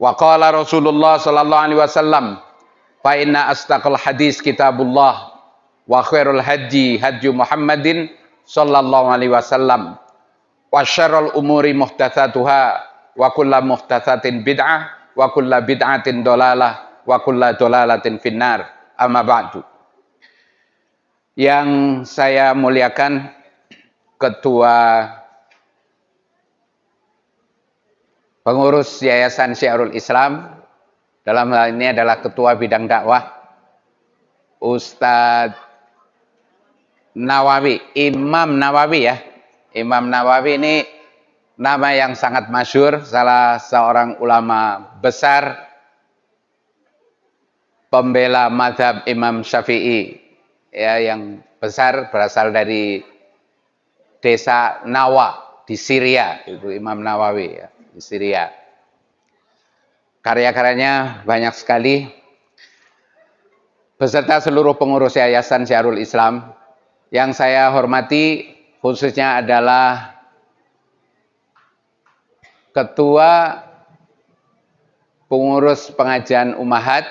Wa qala Rasulullah sallallahu alaihi wasallam, fa inna astaqal hadis kitabullah wa khairul haji hadyu Muhammadin sallallahu alaihi wasallam wa syarrul umuri muhdatsatuha wa kullu muhdatsatin bid'ah wa kullu bid'atin dolalah wa kullu dolalatin finnar. Amma ba'du. Yang saya muliakan Ketua Pengurus Yayasan Syiarul Islam, dalam hal ini adalah Ketua Bidang Dakwah, Ustadz Nawawi, Imam Nawawi ya. Imam Nawawi ini nama yang sangat masyhur, salah seorang ulama besar, pembela mazhab Imam Syafi'i, ya, yang besar, berasal dari desa Nawa di Syria, itu Imam Nawawi ya, di Syria. Karya-karyanya banyak sekali. Beserta seluruh pengurus Yayasan Syiarul Islam, yang saya hormati khususnya adalah Ketua Pengurus Pengajian Ummahat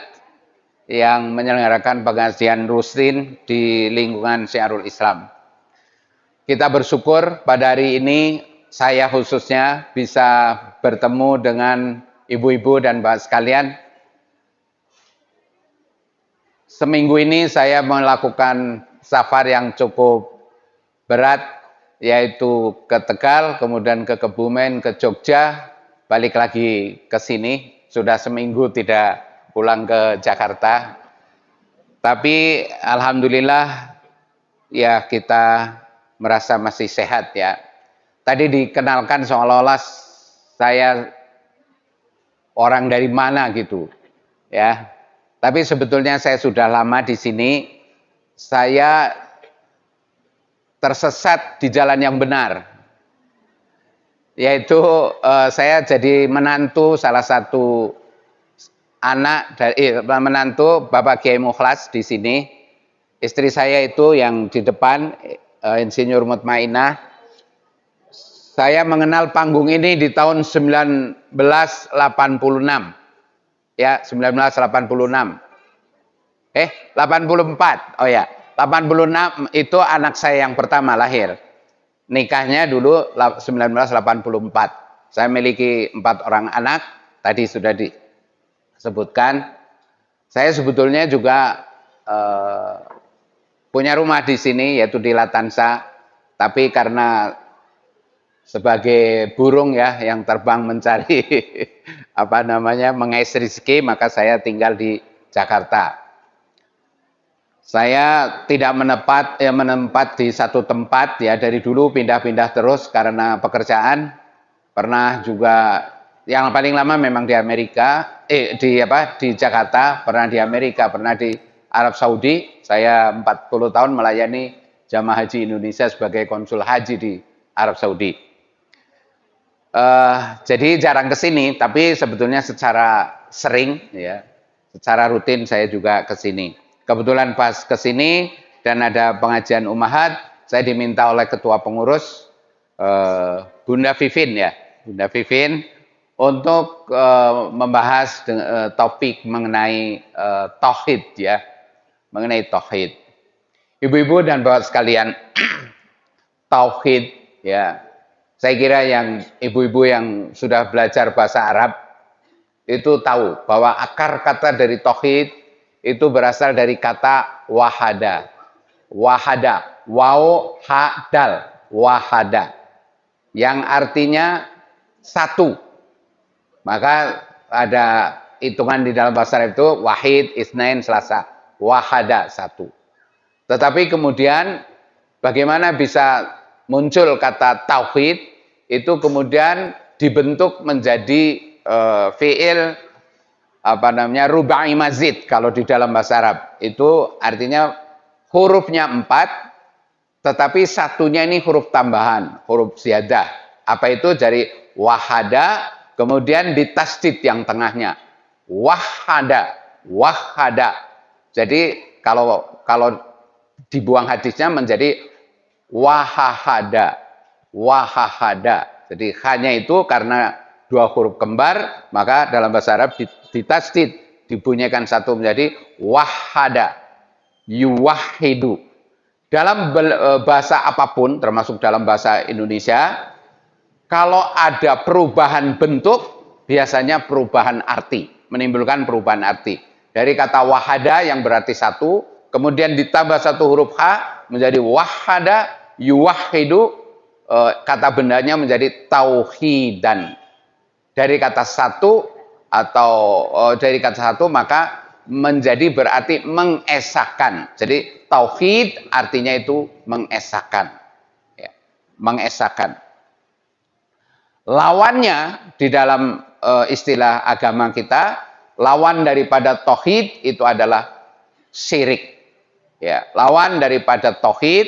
yang menyelenggarakan pengajian rutin di lingkungan Syiarul Islam. Kita bersyukur pada hari ini saya khususnya bisa bertemu dengan ibu-ibu dan bapak sekalian. Seminggu ini saya melakukan safar yang cukup berat, yaitu ke Tegal, kemudian ke Kebumen, ke Jogja, balik lagi ke sini. Sudah seminggu tidak pulang ke Jakarta. Tapi alhamdulillah ya kita merasa masih sehat ya. Tadi dikenalkan seolah-olah saya orang dari mana gitu ya. Tapi sebetulnya saya sudah lama di sini. Saya tersesat di jalan yang benar. Yaitu saya jadi menantu salah satu anak dari menantu Bapak Kiai Mukhlas di sini. Istri saya itu yang di depan, Insinyur Mutmainah. Saya mengenal panggung ini di tahun 1986. Ya, 1986. 84. Oh ya, 86 itu anak saya yang pertama lahir. Nikahnya dulu 1984. Saya memiliki 4 orang anak, tadi sudah disebutkan. Saya sebetulnya juga punya rumah di sini, yaitu di Latansa. Tapi karena sebagai burung ya yang terbang mencari mengais rezeki, maka saya tinggal di Jakarta. Saya tidak menempat di satu tempat ya, dari dulu pindah-pindah terus karena pekerjaan. Pernah juga yang paling lama memang di Amerika, di Jakarta, pernah di Amerika, pernah di Arab Saudi. Saya 40 tahun melayani jamaah haji Indonesia sebagai konsul haji di Arab Saudi. Jadi jarang ke sini, tapi sebetulnya secara sering ya, secara rutin saya juga ke sini. Kebetulan pas ke sini dan ada pengajian ummahat, saya diminta oleh ketua pengurus Bunda Vivin ya, Bunda Vivin untuk membahas topik mengenai tauhid ya, mengenai tauhid. Ibu-ibu dan bapak sekalian, tauhid ya. Saya kira yang ibu-ibu yang sudah belajar bahasa Arab itu tahu bahwa akar kata dari tauhid itu berasal dari kata wahada. Wahada, waw, ha, dal, wahada. Yang artinya satu. Maka ada hitungan di dalam bahasa Arab itu wahid, isnain, selasa. Wahada, satu. Tetapi kemudian bagaimana bisa muncul kata tauhid, itu kemudian dibentuk menjadi fi'il rubai mazid kalau di dalam bahasa Arab. Itu artinya hurufnya 4, tetapi satunya ini huruf tambahan, huruf ziyadah. Apa itu? Dari wahada, kemudian ditasdid yang tengahnya. Wahada, wahada. Jadi kalau dibuang hadisnya menjadi wahahada, wahahada. Jadi hanya itu karena dua huruf kembar, maka dalam bahasa Arab ditasdid, dibunyikan satu menjadi wahada, yuwahidu. Dalam bahasa apapun, termasuk dalam bahasa Indonesia, kalau ada perubahan bentuk, biasanya perubahan arti, menimbulkan perubahan arti. Dari kata wahada yang berarti satu, kemudian ditambah satu huruf H menjadi wahada, yuwahidu, kata bendanya menjadi tauhidan. Dari kata satu atau dari kata satu maka menjadi berarti mengesahkan. Jadi tauhid artinya itu mengesahkan. Ya, mengesahkan. Lawannya di dalam istilah agama kita, lawan daripada tauhid itu adalah syirik. Ya, lawan daripada tauhid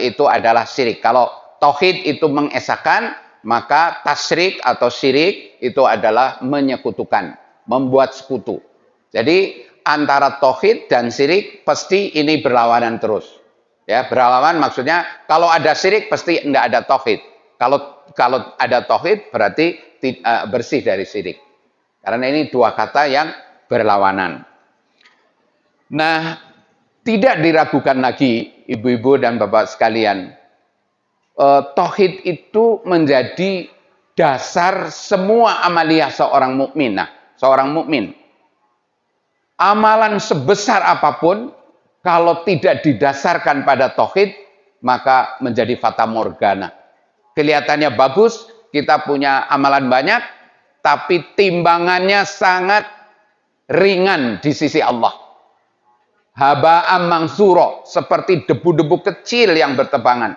itu adalah syirik. Kalau tauhid itu mengesahkan, maka tasyrik atau syirik itu adalah menyekutukan, membuat sekutu. Jadi antara tauhid dan syirik pasti ini berlawanan terus. Ya, berlawanan maksudnya kalau ada syirik pasti tidak ada tauhid. Kalau ada tauhid berarti bersih dari syirik. Karena ini dua kata yang berlawanan. Nah, tidak diragukan lagi ibu-ibu dan bapak sekalian, tauhid itu menjadi dasar semua amaliyah seorang mukmin. Nah, seorang mukmin, amalan sebesar apapun kalau tidak didasarkan pada tauhid maka menjadi fata morgana. Kelihatannya bagus, kita punya amalan banyak, tapi timbangannya sangat ringan di sisi Allah. Haba'am mangsuro, seperti debu-debu kecil yang bertebangan.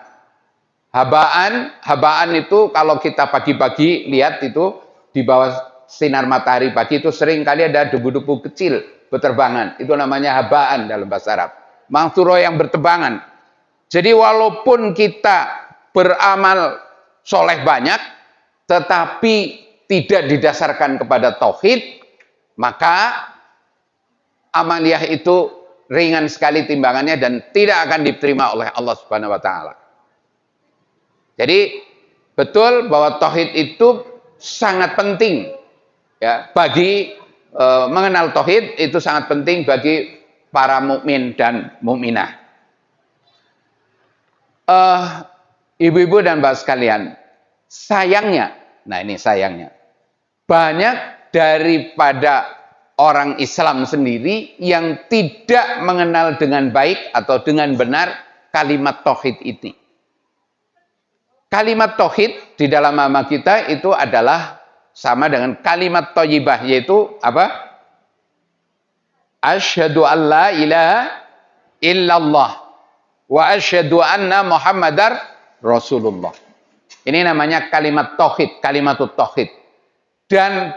Habaan itu kalau kita pagi-pagi lihat itu di bawah sinar matahari pagi itu sering kali ada debu-debu kecil berterbangan. Itu namanya habaan dalam bahasa Arab. Mangsuro yang bertebangan. Jadi walaupun kita beramal soleh banyak, tetapi tidak didasarkan kepada tauhid, maka amaliyah itu ringan sekali timbangannya dan tidak akan diterima oleh Allah Subhanahu wa taala. Jadi betul bahwa tauhid itu sangat penting ya bagi mengenal tauhid itu sangat penting bagi para mukmin dan mukminah. Ibu-ibu dan bapak sekalian, sayangnya, nah ini sayangnya, banyak daripada orang Islam sendiri yang tidak mengenal dengan baik atau dengan benar kalimat tauhid ini. Kalimat tauhid di dalam agama kita itu adalah sama dengan kalimat thayyibah, yaitu apa? Asyhadu an la ilaha illallah wa asyhadu anna Muhammadar Rasulullah. Ini namanya kalimat tauhid, kalimatut tauhid. Dan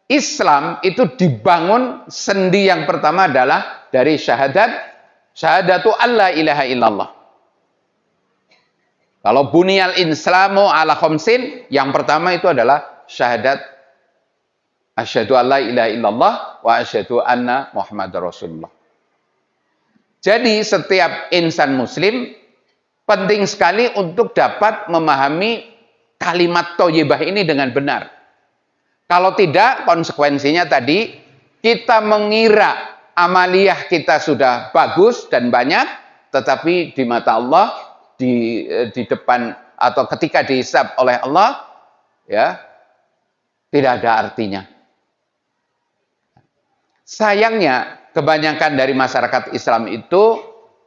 Islam itu dibangun sendi yang pertama adalah dari syahadatu alla ilaha illallah. Kalau buniyal islamu ala khamsin, yang pertama itu adalah syahadat asyhadu alla ilaha illallah wa asyhadu anna Muhammadar Rasulullah. Jadi setiap insan muslim penting sekali untuk dapat memahami kalimat thayyibah ini dengan benar. Kalau tidak, konsekuensinya tadi kita mengira amaliyah kita sudah bagus dan banyak, tetapi di mata Allah di depan atau ketika dihisab oleh Allah ya tidak ada artinya. Sayangnya kebanyakan dari masyarakat Islam itu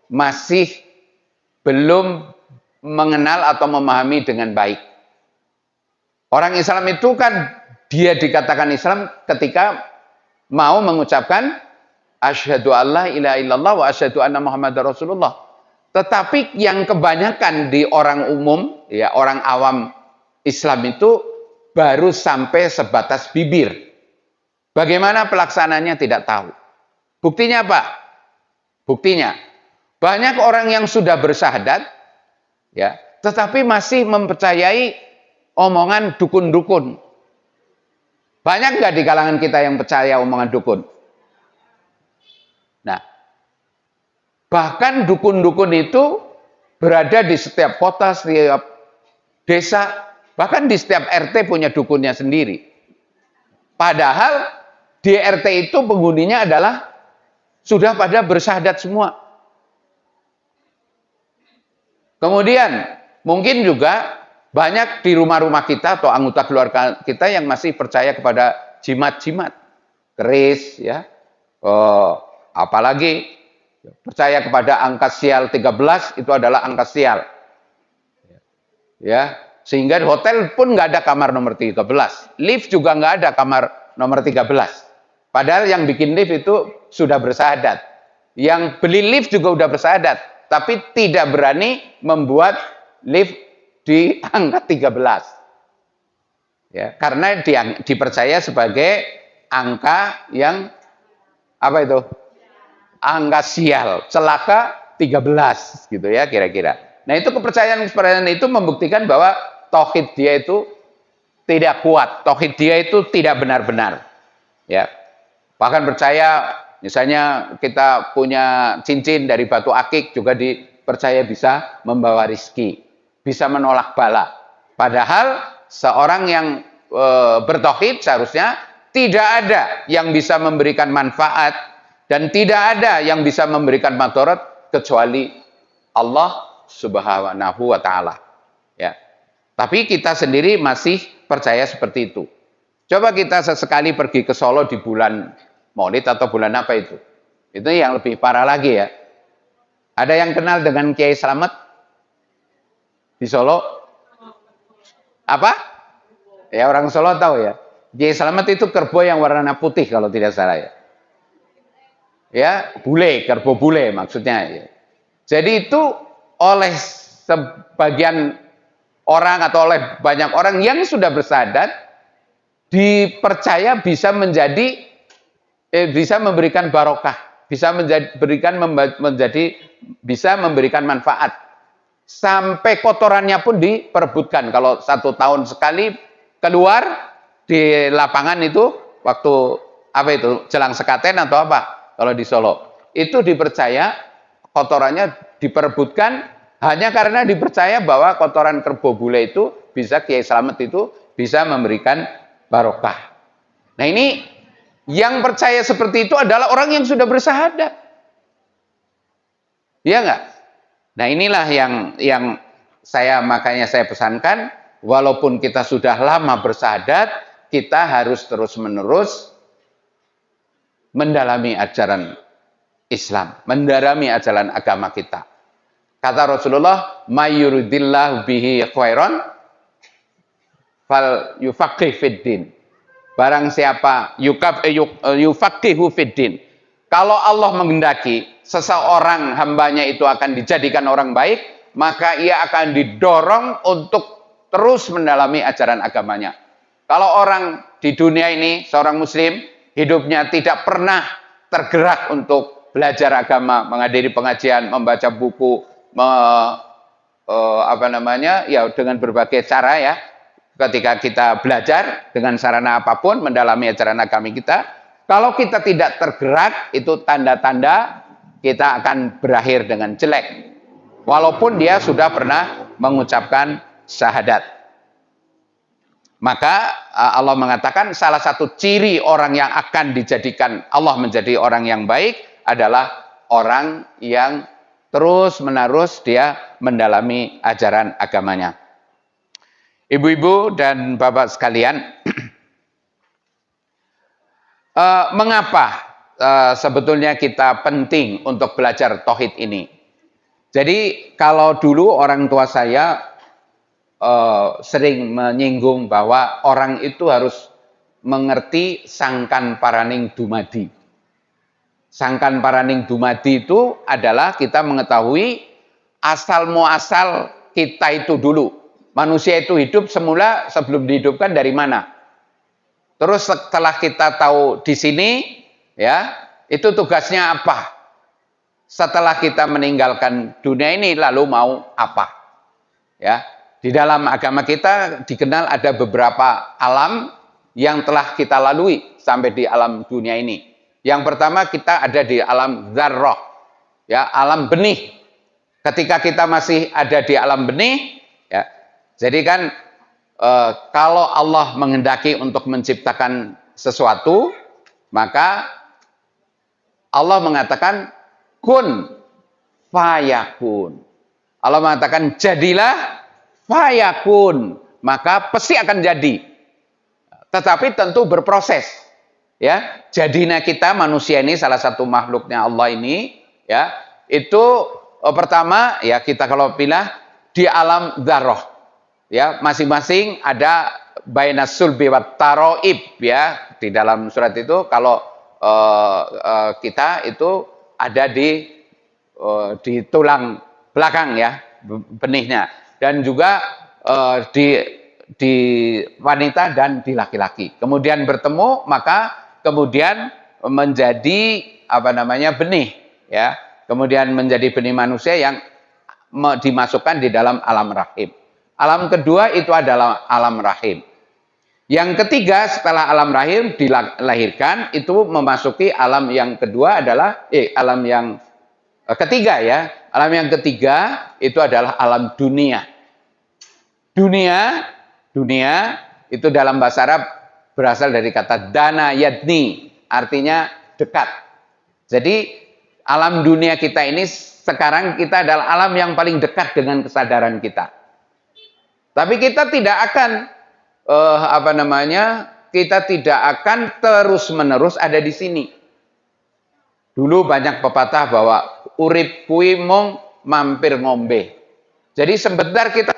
masih belum mengenal atau memahami dengan baik. Orang Islam itu kan dia dikatakan Islam ketika mau mengucapkan asyhadu alla ilaha illallah wa asyhadu anna Muhammadar Rasulullah. Tetapi yang kebanyakan di orang umum, ya orang awam Islam itu baru sampai sebatas bibir. Bagaimana pelaksananya tidak tahu. Buktinya apa? Buktinya banyak orang yang sudah bersyahadat, ya, tetapi masih mempercayai omongan dukun-dukun. Banyak nggak di kalangan kita yang percaya omongan dukun? Nah, bahkan dukun-dukun itu berada di setiap kota, setiap desa, bahkan di setiap RT punya dukunnya sendiri. Padahal di RT itu penghuninya adalah sudah pada bersyahadat semua. Kemudian mungkin juga banyak di rumah-rumah kita atau anggota keluarga kita yang masih percaya kepada jimat-jimat, keris, ya. Apalagi percaya kepada angka sial 13 itu adalah angka sial. Ya, sehingga di hotel pun nggak ada kamar nomor 13. Lift juga nggak ada kamar nomor 13. Padahal yang bikin lift itu sudah bersyahadat. Yang beli lift juga udah bersyahadat, tapi tidak berani membuat lift di angka 13. Ya, karena dipercaya sebagai angka yang apa itu? Angka sial, celaka 13 gitu ya kira-kira. Nah, itu kepercayaan itu membuktikan bahwa tauhid dia itu tidak kuat, tauhid dia itu tidak benar-benar. Ya. Bahkan percaya misalnya kita punya cincin dari batu akik juga dipercaya bisa membawa rizki, bisa menolak bala. Padahal seorang yang bertauhid seharusnya tidak ada yang bisa memberikan manfaat dan tidak ada yang bisa memberikan madarat kecuali Allah Subhanahu wa taala. Ya. Tapi kita sendiri masih percaya seperti itu. Coba kita sesekali pergi ke Solo di bulan Maulid atau bulan apa itu. Itu yang lebih parah lagi ya. Ada yang kenal dengan Kiai Slamet di Solo? Apa? Ya orang Solo tahu ya. Kiai Slamet itu kerbau yang warna putih kalau tidak salah ya. Ya, bule, kerbau bule maksudnya ya. Jadi itu oleh sebagian orang atau oleh banyak orang yang sudah bersyahadat dipercaya bisa memberikan barokah, bisa bisa memberikan manfaat. Sampai kotorannya pun diperebutkan. Kalau 1 tahun sekali keluar di lapangan itu waktu apa itu jelang sekaten atau apa kalau di Solo itu dipercaya kotorannya diperebutkan hanya karena dipercaya bahwa kotoran kerbau bule itu bisa Kiai Slamet itu bisa memberikan barokah. Nah ini yang percaya seperti itu adalah orang yang sudah bersyahadat. Iya enggak? Nah inilah yang makanya saya pesankan, walaupun kita sudah lama bersyahadat, kita harus terus-menerus mendalami ajaran Islam, mendalami ajaran agama kita. Kata Rasulullah, "Mayyuridillahu bihi khairan fal yufaqih fiddin." Barang siapa yufaqihu fiddin. Kalau Allah menghendaki seseorang hambanya itu akan dijadikan orang baik, maka ia akan didorong untuk terus mendalami ajaran agamanya. Kalau orang di dunia ini, seorang muslim, hidupnya tidak pernah tergerak untuk belajar agama, menghadiri pengajian, membaca buku, dengan berbagai cara ya. Ketika kita belajar dengan sarana apapun mendalami ajaran agama kita, kalau kita tidak tergerak, itu tanda-tanda kita akan berakhir dengan jelek. Walaupun dia sudah pernah mengucapkan syahadat. Maka Allah mengatakan salah satu ciri orang yang akan dijadikan Allah menjadi orang yang baik adalah orang yang terus-menerus dia mendalami ajaran agamanya. Ibu-ibu dan bapak sekalian, mengapa sebetulnya kita penting untuk belajar tauhid ini? Jadi kalau dulu orang tua saya sering menyinggung bahwa orang itu harus mengerti sangkan paraning dumadi. Sangkan paraning dumadi itu adalah kita mengetahui asal muasal kita itu dulu. Manusia itu hidup semula sebelum dihidupkan dari mana? Terus setelah kita tahu di sini, ya, itu tugasnya apa? Setelah kita meninggalkan dunia ini, lalu mau apa? Ya, di dalam agama kita dikenal ada beberapa alam yang telah kita lalui sampai di alam dunia ini. Yang pertama kita ada di alam dzarrah, ya, alam benih. Ketika kita masih ada di alam benih, ya. Jadi kan kalau Allah menghendaki untuk menciptakan sesuatu, maka Allah mengatakan kun fayakun. Allah mengatakan jadilah fayakun, maka pasti akan jadi. Tetapi tentu berproses. Ya, jadinya kita manusia ini salah satu makhluknya Allah ini, ya, itu pertama ya kita kalau pilih di alam dzarrah. Ya, masing-masing ada bainas sulbi wat taroib, ya. Di dalam surat itu kalau kita itu ada di tulang belakang, ya, benihnya, dan juga di wanita dan di laki-laki. Kemudian bertemu, maka kemudian menjadi benih, ya. Kemudian menjadi benih manusia yang dimasukkan di dalam alam rahim. Alam kedua itu adalah alam rahim. Yang ketiga setelah alam rahim dilahirkan itu memasuki alam yang kedua adalah alam yang ketiga, ya. Alam yang ketiga itu adalah alam dunia. Dunia itu dalam bahasa Arab berasal dari kata dana yadni, artinya dekat. Jadi alam dunia kita ini sekarang kita adalah alam yang paling dekat dengan kesadaran kita. Tapi kita tidak akan kita tidak akan terus-menerus ada di sini. Dulu banyak pepatah bahwa urip kui mung mampir ngombe. Jadi sebentar kita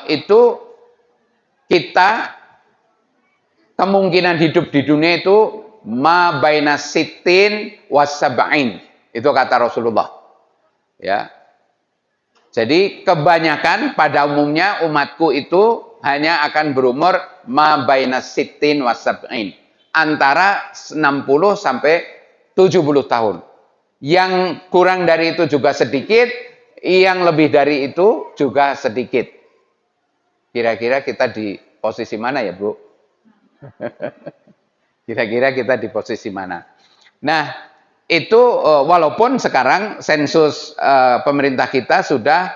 itu kita kemungkinan hidup di dunia itu ma baina sittin wasab'in. Itu kata Rasulullah. Ya. Jadi kebanyakan pada umumnya umatku itu hanya akan berumur ma baina sittin wasab'in. Antara 60 sampai 70 tahun. Yang kurang dari itu juga sedikit, yang lebih dari itu juga sedikit. Kira-kira kita di posisi mana ya, Bu? Kira-kira kita di posisi mana? Nah, itu walaupun sekarang sensus pemerintah kita sudah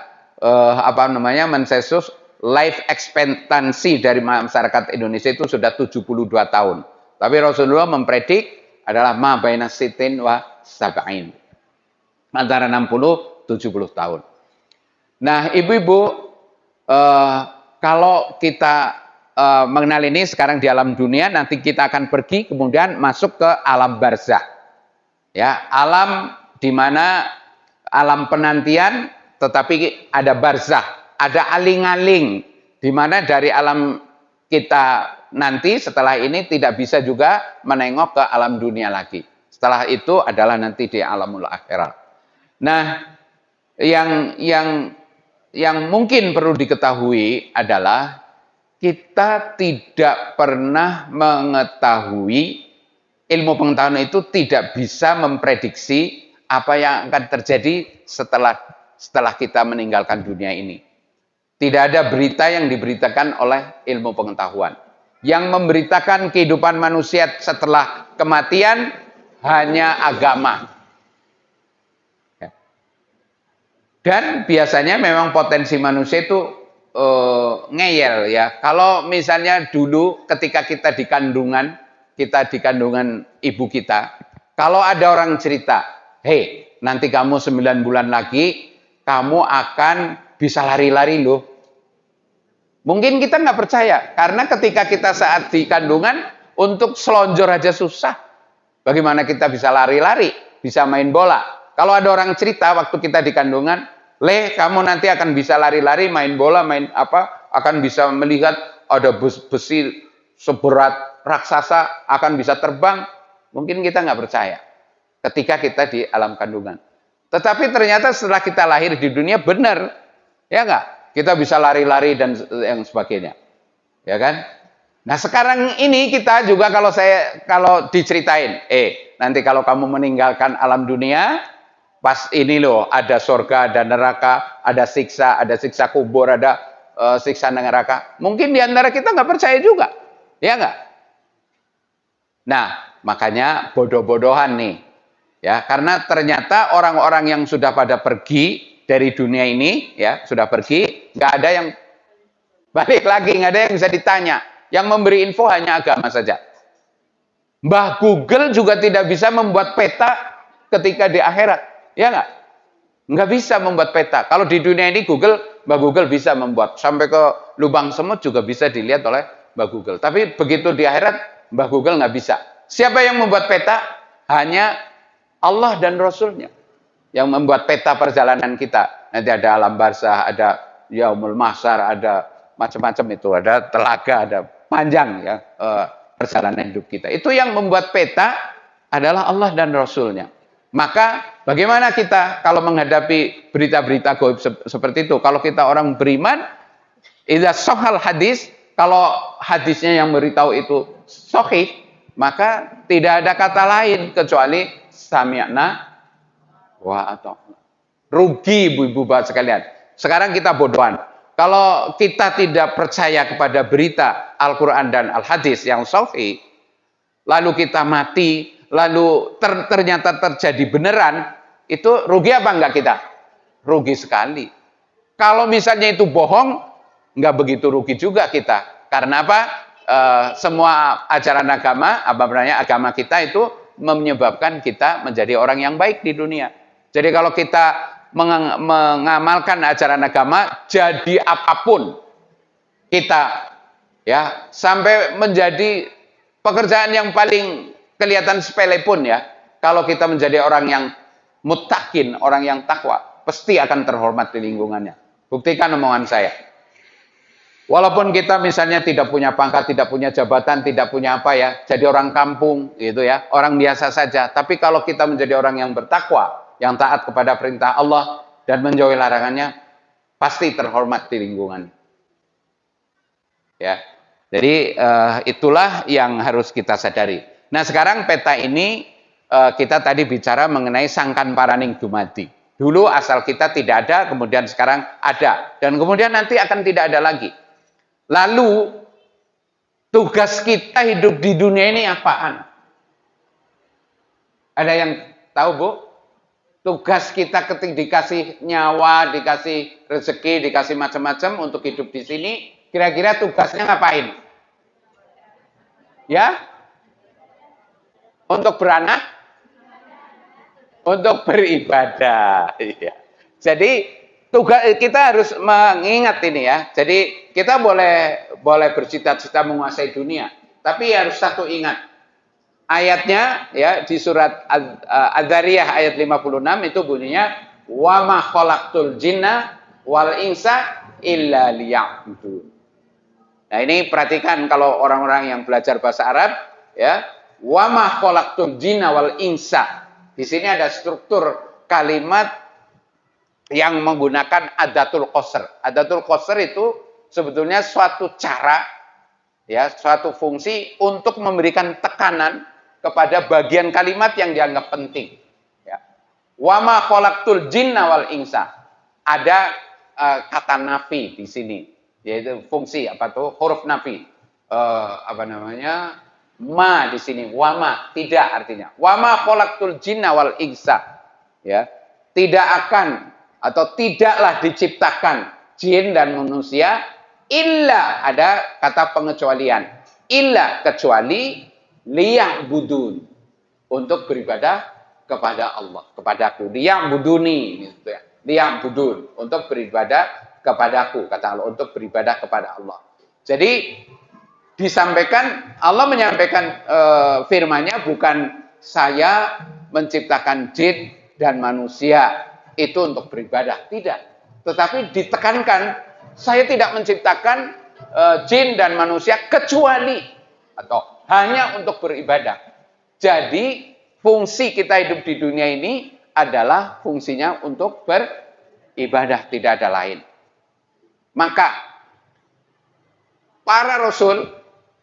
mensensus life expectancy dari masyarakat Indonesia itu sudah 72 tahun. Tapi Rasulullah mempredik adalah ma baina sittin wa sab'in. Antara 60 70 tahun. Nah, ibu-ibu, kalau kita mengenal ini sekarang di alam dunia, nanti kita akan pergi kemudian masuk ke alam barzah. Ya, alam di mana alam penantian, tetapi ada barzah, ada aling-aling, di mana dari alam kita nanti setelah ini tidak bisa juga menengok ke alam dunia lagi. Setelah itu adalah nanti di alamul akhirat. Nah, yang mungkin perlu diketahui adalah kita tidak pernah mengetahui, ilmu pengetahuan itu tidak bisa memprediksi apa yang akan terjadi setelah kita meninggalkan dunia ini. Tidak ada berita yang diberitakan oleh ilmu pengetahuan. Yang memberitakan kehidupan manusia setelah kematian hanya agama. Dan biasanya memang potensi manusia itu ngeyel, ya. Kalau misalnya dulu ketika kita di kandungan ibu kita, kalau ada orang cerita, "Hei, nanti kamu 9 bulan lagi, kamu akan bisa lari-lari loh." Mungkin kita nggak percaya, karena ketika kita saat di kandungan, untuk selonjor aja susah. Bagaimana kita bisa lari-lari, bisa main bola? Kalau ada orang cerita waktu kita di kandungan, "Le, kamu nanti akan bisa lari-lari, main bola, main apa, akan bisa melihat ada besi seberat raksasa, akan bisa terbang." Mungkin kita nggak percaya ketika kita di alam kandungan. Tetapi ternyata setelah kita lahir di dunia, benar, ya nggak? Kita bisa lari-lari dan yang sebagainya, ya kan? Nah, sekarang ini kita juga kalau diceritain, nanti kalau kamu meninggalkan alam dunia, pas ini loh, ada surga, ada neraka, ada siksa kubur, ada siksa neraka. Mungkin diantara kita nggak percaya juga, ya nggak? Nah, makanya bodoh-bodohan nih, ya, karena ternyata orang-orang yang sudah pada pergi dari dunia ini, ya, sudah pergi, nggak ada yang balik lagi, nggak ada yang bisa ditanya. Yang memberi info hanya agama saja. Mbah Google juga tidak bisa membuat peta ketika di akhirat. Ya nggak? Nggak bisa membuat peta. Kalau di dunia ini Mbah Google bisa membuat. Sampai ke lubang semut juga bisa dilihat oleh Mbah Google. Tapi begitu di akhirat, Mbah Google nggak bisa. Siapa yang membuat peta? Hanya Allah dan Rasulnya. Yang membuat peta perjalanan kita. Nanti ada alam barzah, ada yaumul mahsyar, ada macam-macam itu. Ada telaga, ada panjang ya perjalanan hidup kita. Itu yang membuat peta adalah Allah dan Rasulnya. Maka bagaimana kita kalau menghadapi berita-berita gaib seperti itu? Kalau kita orang beriman, idza sahal hadis, kalau hadisnya yang beritahu itu sahih, maka tidak ada kata lain kecuali sami'na wa ata'na. Rugi ibu-ibu bapak sekalian. Sekarang kita bodohan. Kalau kita tidak percaya kepada berita Al-Quran dan Al-Hadis yang sahih, lalu kita mati, lalu ternyata terjadi beneran, itu rugi apa enggak kita? Rugi sekali. Kalau misalnya itu bohong, enggak begitu rugi juga kita. Karena apa? Semua ajaran agama, agama kita itu menyebabkan kita menjadi orang yang baik di dunia. Jadi kalau kita mengamalkan ajaran agama, jadi apapun kita, ya, sampai menjadi pekerjaan yang paling kelihatan sepele pun ya, kalau kita menjadi orang yang muttaqin, orang yang takwa, pasti akan terhormat di lingkungannya. Buktikan omongan saya. Walaupun kita misalnya tidak punya pangkat, tidak punya jabatan, tidak punya apa ya, jadi orang kampung gitu ya, orang biasa saja. Tapi kalau kita menjadi orang yang bertakwa, yang taat kepada perintah Allah dan menjauhi larangannya, pasti terhormat di lingkungan. Ya, jadi itulah yang harus kita sadari. Nah sekarang peta ini kita tadi bicara mengenai sangkan paraning dumadi. Dulu asal kita tidak ada, kemudian sekarang ada, dan kemudian nanti akan tidak ada lagi. Lalu tugas kita hidup di dunia ini apaan? Ada yang tahu, Bu? Tugas kita ketika dikasih nyawa, dikasih rezeki, dikasih macam-macam untuk hidup di sini, kira-kira tugasnya ngapain? Ya? Untuk beranak? Untuk beribadah. Iya. Jadi tugas kita harus mengingat ini ya. Jadi kita boleh bercita-cita menguasai dunia, tapi harus satu ingat. Ayatnya ya di surat Ad-Dzariyah ayat 56 itu bunyinya wa ma khalaqtul jinna wal insa illa liya'budun. Nah, ini perhatikan kalau orang-orang yang belajar bahasa Arab ya, wa ma khalaqtul jinna wal insa. Di sini ada struktur kalimat yang menggunakan adatul qasr. Adatul qasr itu sebetulnya suatu cara ya, suatu fungsi untuk memberikan tekanan kepada bagian kalimat yang dianggap penting. Ya. Wa ma khalaqtul jinna wal insa. Ada kata nafi di sini, yaitu fungsi apa tuh? Huruf nafi. Ma di sini. Wa ma, tidak artinya. Wa ma khalaqtul jinna wal insa. Ya. Tidak akan atau tidaklah diciptakan jin dan manusia illa, ada kata pengecualian. Illa, kecuali liya'budun, untuk beribadah kepada Allah, kepadaku. Liya'buduni gitu ya. Liya'budun, untuk beribadah kepadaku, kata Allah, untuk beribadah kepada Allah. Jadi disampaikan, Allah menyampaikan firman-Nya bukan saya menciptakan jin dan manusia itu untuk beribadah, tidak. Tetapi ditekankan, saya tidak menciptakan jin dan manusia kecuali atau hanya untuk beribadah. Jadi fungsi kita hidup di dunia ini adalah fungsinya untuk beribadah, tidak ada lain. Maka para rasul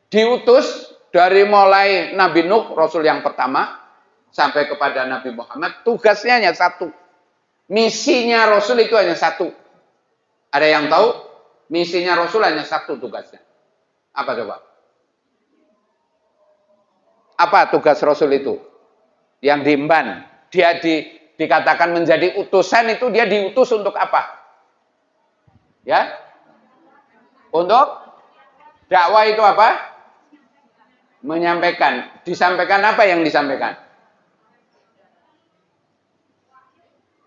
diutus dari mulai Nabi Nuh, rasul yang pertama, sampai kepada Nabi Muhammad, tugasnya hanya satu. Misinya rasul itu hanya satu. Ada yang tahu? Misinya rasul hanya satu tugasnya. Apa coba? Apa tugas Rasul itu? Yang diemban. Dia dikatakan menjadi utusan itu, dia diutus untuk apa? Ya? Untuk Dakwah itu apa? Menyampaikan. Disampaikan apa yang disampaikan?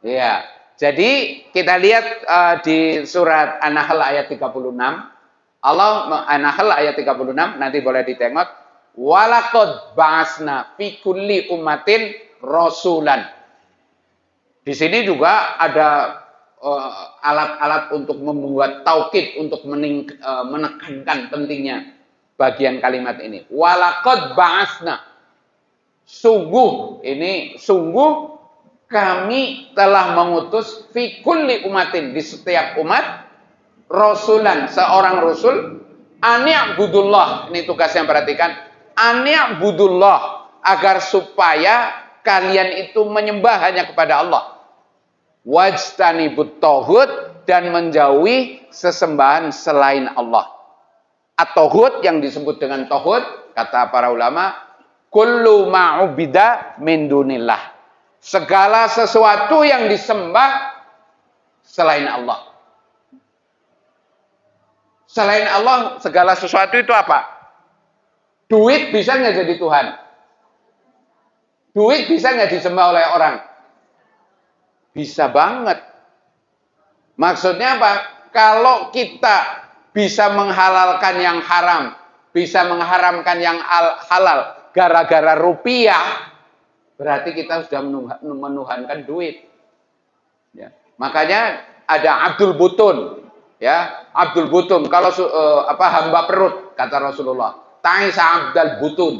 Iya. Jadi kita lihat di surat An-Nahl ayat 36. An-Nahl ayat 36 nanti boleh ditengok. Walaqad ba'asna fi kulli ummatin rasulan. Di sini juga ada alat-alat untuk membuat taukid untuk menekankan pentingnya bagian kalimat ini. Walaqad ba'asna. Sungguh kami telah mengutus fi kulli umatin, di setiap umat, rasulan, seorang rasul, ani'budullah. Ini tugasnya, perhatikan. Ani'budullah, agar supaya kalian itu menyembah hanya kepada Allah. Wajtanibut tauhid, dan menjauhi sesembahan selain Allah. At-tauhid yang disebut dengan tauhid, kata para ulama, kullu ma'ubida min dunillah. Segala sesuatu yang disembah selain Allah. Selain Allah, segala sesuatu itu apa? Duit bisa nggak jadi Tuhan? Duit bisa nggak disembah oleh orang? Bisa banget. Maksudnya apa? Kalau kita bisa menghalalkan yang haram, bisa mengharamkan yang halal, gara-gara rupiah, berarti kita sudah menuhankan duit. Ya. Makanya ada Abdul Butun, ya, Abdul Butun. Kalau hamba perut, kata Rasulullah. Ta'isa Abdul Butun.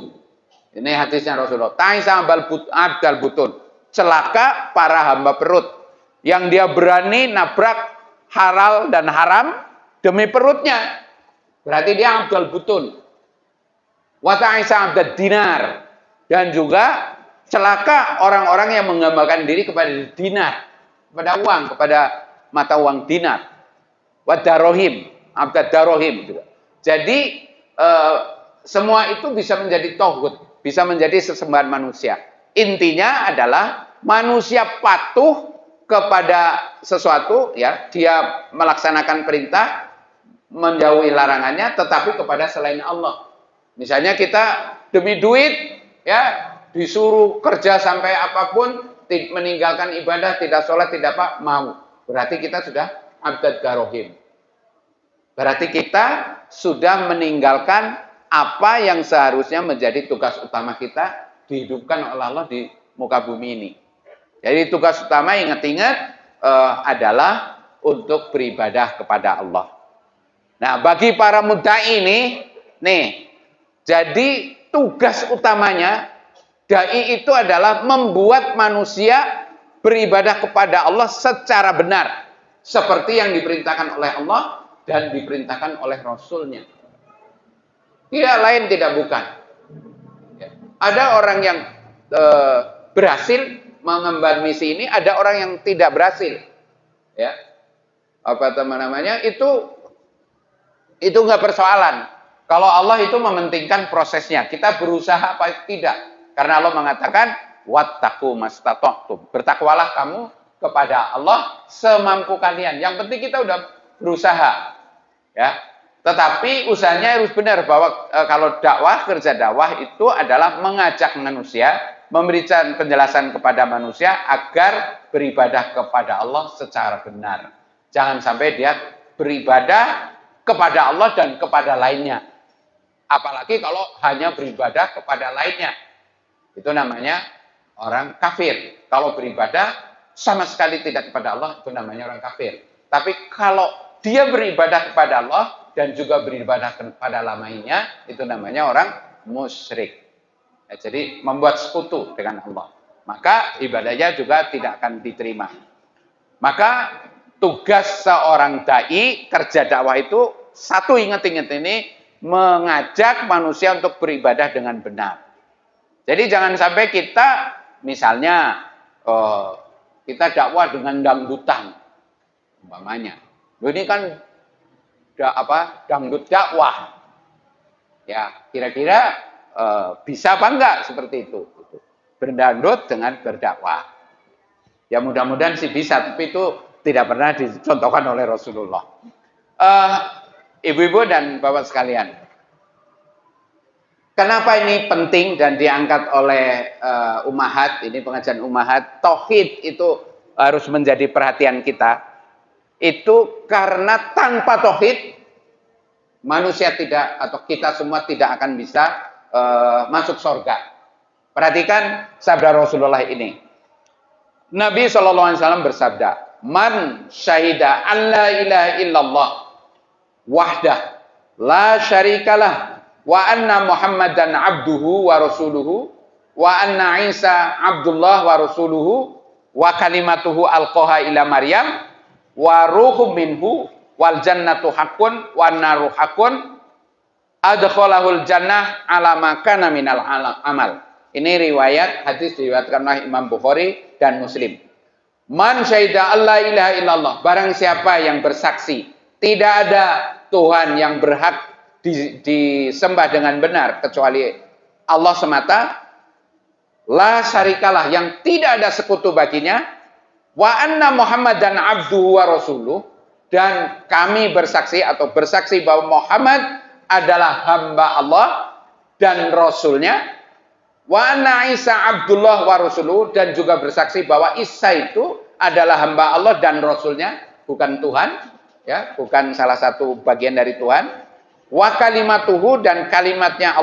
Ini hadisnya Rasulullah. Ta'isa Abdul Butun. Celaka para hamba perut yang dia berani nabrak halal dan haram demi perutnya. Berarti dia Abdul Butun. Wa ta'isa Abdul Dinar. Dan juga celaka orang-orang yang menggambarkan diri kepada dinar, kepada uang, kepada mata uang dinar. Wadarohim, abdad darohim juga. Jadi semua itu bisa menjadi tauhid, bisa menjadi sesembahan manusia. Intinya adalah manusia patuh kepada sesuatu, ya, dia melaksanakan perintah, menjauhi larangannya, tetapi kepada selain Allah. Misalnya kita demi duit, ya, disuruh kerja sampai apapun, meninggalkan ibadah, tidak sholat, tidak apa, mau. Berarti kita sudah abdad garohim. Berarti kita sudah meninggalkan apa yang seharusnya menjadi tugas utama kita dihidupkan oleh Allah di muka bumi ini. Jadi tugas utama, ingat-ingat, adalah untuk beribadah kepada Allah. Nah, bagi para mudai ini, nih, jadi tugas utamanya dai itu adalah membuat manusia beribadah kepada Allah secara benar, seperti yang diperintahkan oleh Allah dan diperintahkan oleh Rasulnya. Tidak lain, tidak bukan. Ada orang yang berhasil mengemban misi ini, ada orang yang tidak berhasil. Ya, apa namanya? Itu nggak persoalan. Kalau Allah itu mementingkan prosesnya, kita berusaha apa tidak. Karena Allah mengatakan, wattaqu mastata'tum. Bertakwalah kamu kepada Allah semampu kalian. Yang penting kita udah berusaha. Ya. Tetapi usahanya harus benar, bahwa kalau dakwah, kerja dakwah itu adalah mengajak manusia, memberikan penjelasan kepada manusia agar beribadah kepada Allah secara benar. Jangan sampai dia beribadah kepada Allah dan kepada lainnya. Apalagi kalau hanya beribadah kepada lainnya. Itu namanya orang kafir. Kalau beribadah sama sekali tidak kepada Allah, itu namanya orang kafir. Tapi kalau dia beribadah kepada Allah dan juga beribadah kepada lainnya, itu namanya orang musyrik. Ya, jadi membuat sekutu dengan Allah. Maka ibadahnya juga tidak akan diterima. Maka tugas seorang dai, kerja dakwah itu, satu, ingat-ingat ini, mengajak manusia untuk beribadah dengan benar. Jadi jangan sampai kita, misalnya, kita dakwah dengan dangdutan, umpamanya. Ini kan dangdut dakwah. Ya, kira-kira bisa apa enggak seperti itu? Berdangdut dengan berdakwah. Ya mudah-mudahan sih bisa, tapi itu tidak pernah dicontohkan oleh Rasulullah. Ibu-ibu dan bapak sekalian, Kenapa ini penting dan diangkat oleh Ummahat, ini pengajian Ummahat, tauhid itu harus menjadi perhatian kita. Itu karena tanpa tauhid manusia tidak atau kita semua tidak akan bisa masuk surga. Perhatikan sabda Rasulullah ini. Nabi SAW bersabda, "Man syahida an la ilaha illallah wahdah la syarikalah wa anna Muhammadan abduhu wa rasuluhu wa anna Isa abdullah wa rasuluhu wa kalimatuhu alqaha ila Maryam wa ruhum minhu wal jannatu haqqun wan naru haqqun adkhalahul jannah ala ma kana minal amal." Ini riwayat hadis diriwayatkan oleh Imam Bukhari dan Muslim. Man syahida alla ilaha illallah, barang siapa yang bersaksi tidak ada Tuhan yang berhak disembah dengan benar kecuali Allah semata, la syarikalah, yang tidak ada sekutu baginya, wa anna Muhammadan abduhu wa rasuluh, dan kami bersaksi atau bersaksi bahwa Muhammad adalah hamba Allah dan Rasulnya, wa anna Isa abdullah wa rasuluh, dan juga bersaksi bahwa Isa itu adalah hamba Allah dan Rasulnya, bukan Tuhan, ya, bukan salah satu bagian dari Tuhan. Wa kalimatuhu, dan kalimatnya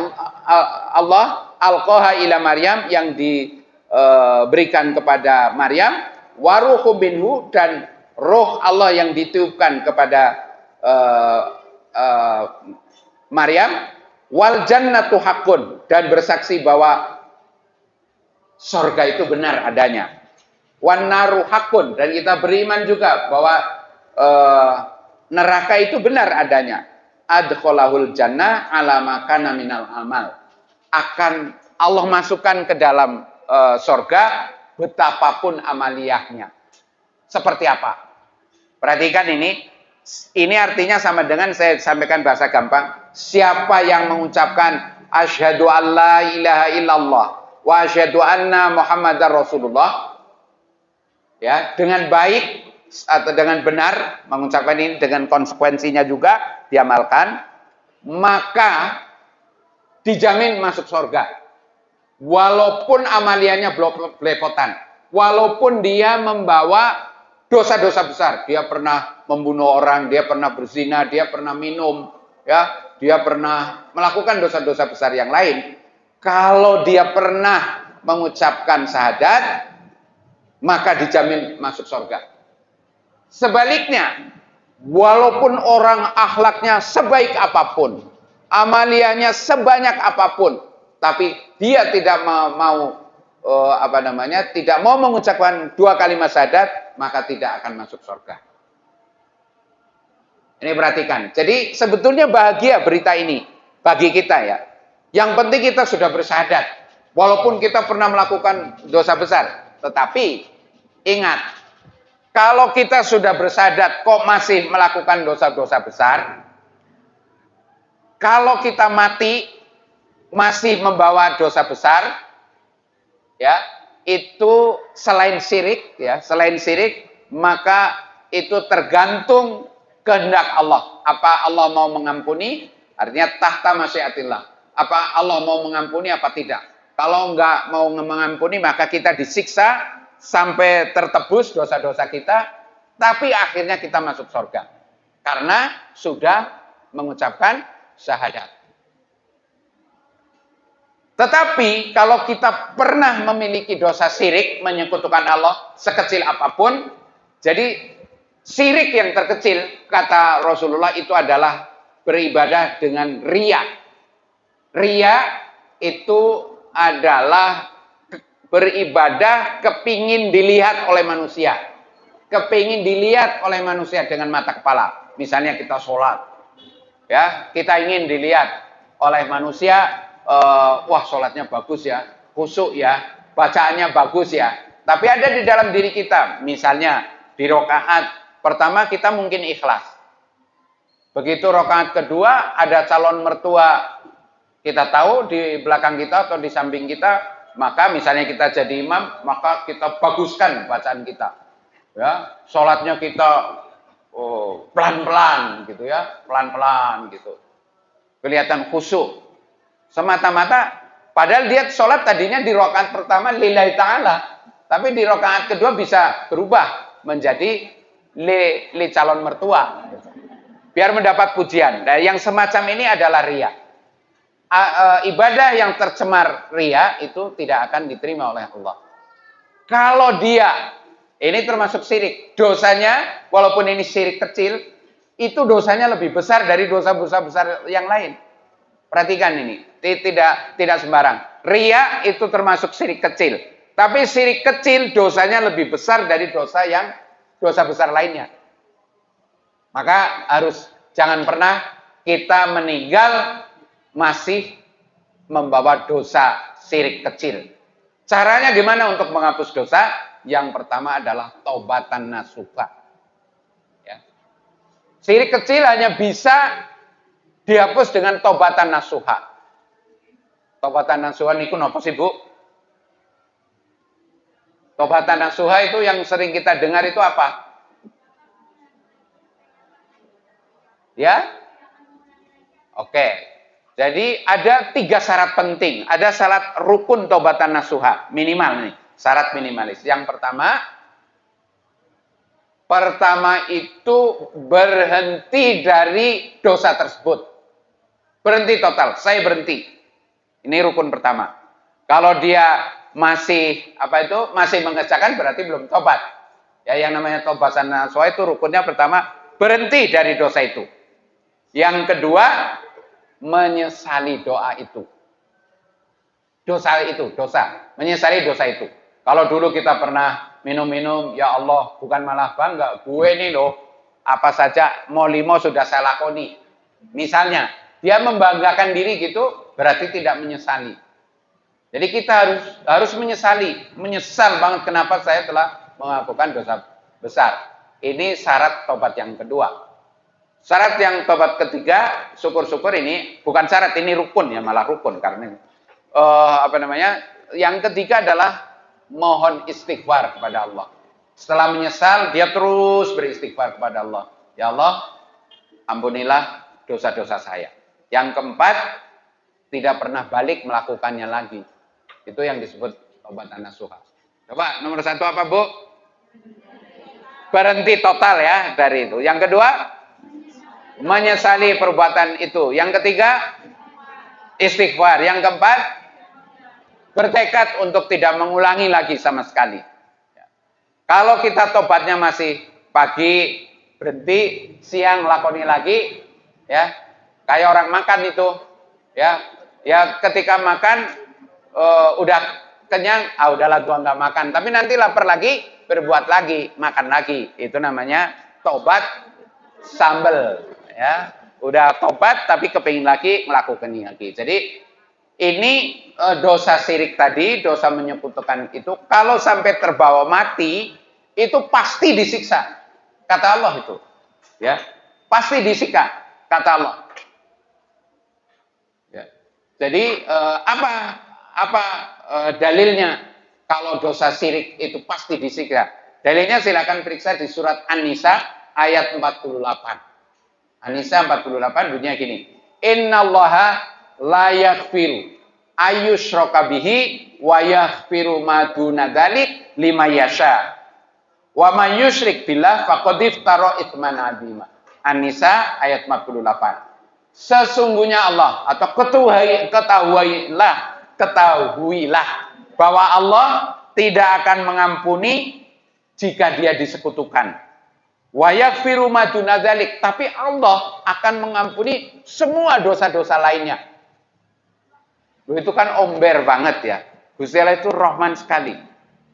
Allah alqaha ila Maryam, yang diberikan kepada Maryam, wa ruhu minhu, dan roh Allah yang ditiupkan kepada Maryam, wal jannatu haqqun, dan bersaksi bahwa surga itu benar adanya, wan naru haqqun, dan kita beriman juga bahwa neraka itu benar adanya, adkhalahul jannah ala ma kana minal amal, akan Allah masukkan ke dalam surga betapapun amaliyahnya. Seperti apa? Perhatikan ini artinya sama dengan saya sampaikan bahasa gampang. Siapa yang mengucapkan asyhadu alla ilaha illallah wa asyhadu anna Muhammadar Rasulullah, ya, dengan baik atau dengan benar mengucapkan ini, dengan konsekuensinya juga diamalkan, maka dijamin masuk surga. Walaupun amaliannya belepotan, walaupun dia membawa dosa-dosa besar, dia pernah membunuh orang, dia pernah berzina, dia pernah minum, ya, dia pernah melakukan dosa-dosa besar yang lain. Kalau dia pernah mengucapkan syahadat, maka dijamin masuk surga. Sebaliknya, walaupun orang akhlaknya sebaik apapun, amaliannya sebanyak apapun, tapi dia tidak tidak mau mengucapkan dua kalimat syahadat, maka tidak akan masuk surga. Ini perhatikan. Jadi sebetulnya bahagia berita ini bagi kita, ya. Yang penting kita sudah bersyahadat, walaupun kita pernah melakukan dosa besar. Tetapi ingat, kalau kita sudah bersyahadat kok masih melakukan dosa-dosa besar, kalau kita mati masih membawa dosa besar, ya, itu selain syirik, ya, selain syirik, maka itu tergantung kehendak Allah. Apa Allah mau mengampuni? Artinya tahta masyiatillah. Apa Allah mau mengampuni apa tidak? Kalau enggak mau mengampuni, maka kita disiksa sampai tertebus dosa-dosa kita, tapi akhirnya kita masuk surga karena sudah mengucapkan syahadat. Tetapi kalau kita pernah memiliki dosa syirik, menyekutukan Allah sekecil apapun, jadi syirik yang terkecil, kata Rasulullah, itu adalah beribadah dengan riya. Riya itu adalah beribadah kepingin dilihat oleh manusia. Kepingin dilihat oleh manusia dengan mata kepala. Misalnya kita sholat, ya, kita ingin dilihat oleh manusia, wah sholatnya bagus ya, khusyuk ya, bacaannya bagus ya. Tapi ada di dalam diri kita, misalnya di rakaat pertama kita mungkin ikhlas. Begitu rakaat kedua ada calon mertua kita tahu di belakang kita atau di samping kita, maka misalnya kita jadi imam, maka kita baguskan bacaan kita. Ya, sholatnya kita pelan-pelan gitu ya, pelan-pelan gitu. Kelihatan khusyuk. Semata-mata, padahal dia sholat tadinya di rakaat pertama lillahi ta'ala. Tapi di rakaat kedua bisa berubah menjadi li calon mertua. Biar mendapat pujian. Nah, yang semacam ini adalah riya. Ibadah yang tercemar riya itu tidak akan diterima oleh Allah. Kalau dia, ini termasuk syirik. Dosanya, walaupun ini syirik kecil, itu dosanya lebih besar dari dosa-dosa besar yang lain. Perhatikan ini, tidak sembarang. Riya itu termasuk syirik kecil. Tapi syirik kecil dosanya lebih besar dari dosa besar lainnya. Maka jangan pernah kita meninggal masih membawa dosa syirik kecil. Caranya gimana untuk menghapus dosa? Yang pertama adalah taubatan nasuha. Ya. Syirik kecil hanya bisa dihapus dengan taubatan nasuha. Taubatan nasuha niku napa sih, Bu? Taubatan nasuha itu yang sering kita dengar itu apa? Ya? Oke. Jadi ada 3 syarat penting. Ada syarat rukun taubatan nasuha. Minimal nih. Syarat minimalis. Yang pertama itu berhenti dari dosa tersebut. Berhenti total. Saya berhenti. Ini rukun pertama. Kalau dia masih masih mengerjakan berarti belum tobat. Ya, yang namanya taubatan nasuha itu rukunnya pertama berhenti dari dosa itu. Yang kedua, menyesali doa itu. Menyesali dosa itu. Kalau dulu kita pernah minum-minum, ya Allah, bukan malah bangga, gue ini loh, apa saja mau 5 sudah saya lakoni. Misalnya, dia membanggakan diri gitu, berarti tidak menyesali. Jadi kita harus menyesal banget kenapa saya telah melakukan dosa besar. Ini syarat tobat yang kedua. Syarat yang tobat ketiga, syukur-syukur ini bukan syarat, ini rukun ya, malah rukun karena yang ketiga adalah mohon istighfar kepada Allah. Setelah menyesal, dia terus beristighfar kepada Allah. Ya Allah, ampunilah dosa-dosa saya. Yang keempat, tidak pernah balik melakukannya lagi. Itu yang disebut taubatan nasuha. Coba nomor 1 apa, Bu? Berhenti total ya dari itu. Yang kedua, menyesali perbuatan itu. Yang ketiga, istighfar. Yang keempat, bertekad untuk tidak mengulangi lagi sama sekali. Kalau kita tobatnya masih pagi berhenti, siang lakoni lagi, ya kayak orang makan itu, ya ketika makan udah kenyang, udahlah gua nggak makan. Tapi nanti lapar lagi, berbuat lagi, makan lagi. Itu namanya tobat sambel. Ya, udah tobat tapi kepingin lagi melakukan lagi. Jadi ini dosa syirik tadi, dosa menyekutukan itu, kalau sampai terbawa mati, itu pasti disiksa. Kata Allah itu. Ya, pasti disiksa, kata Allah. Ya. Jadi apa dalilnya kalau dosa syirik itu pasti disiksa? Dalilnya silakan periksa di surat An-Nisa ayat 48. An-Nisa 48 bunyinya gini. Innallaha la yaghfiru ayyushraka bihi wa yaghfiru ma duna dzalik liman yasha. Wa may yusyrik billah faqad iftara itsman adzima. An-Nisa ayat 48. Sesungguhnya Allah atau ketahuilah bahwa Allah tidak akan mengampuni jika dia disekutukan. Wa yaghfiru ma duna dzalik, tapi Allah akan mengampuni semua dosa-dosa lainnya. Itu kan omber banget ya. Gusti Allah itu Rahman sekali.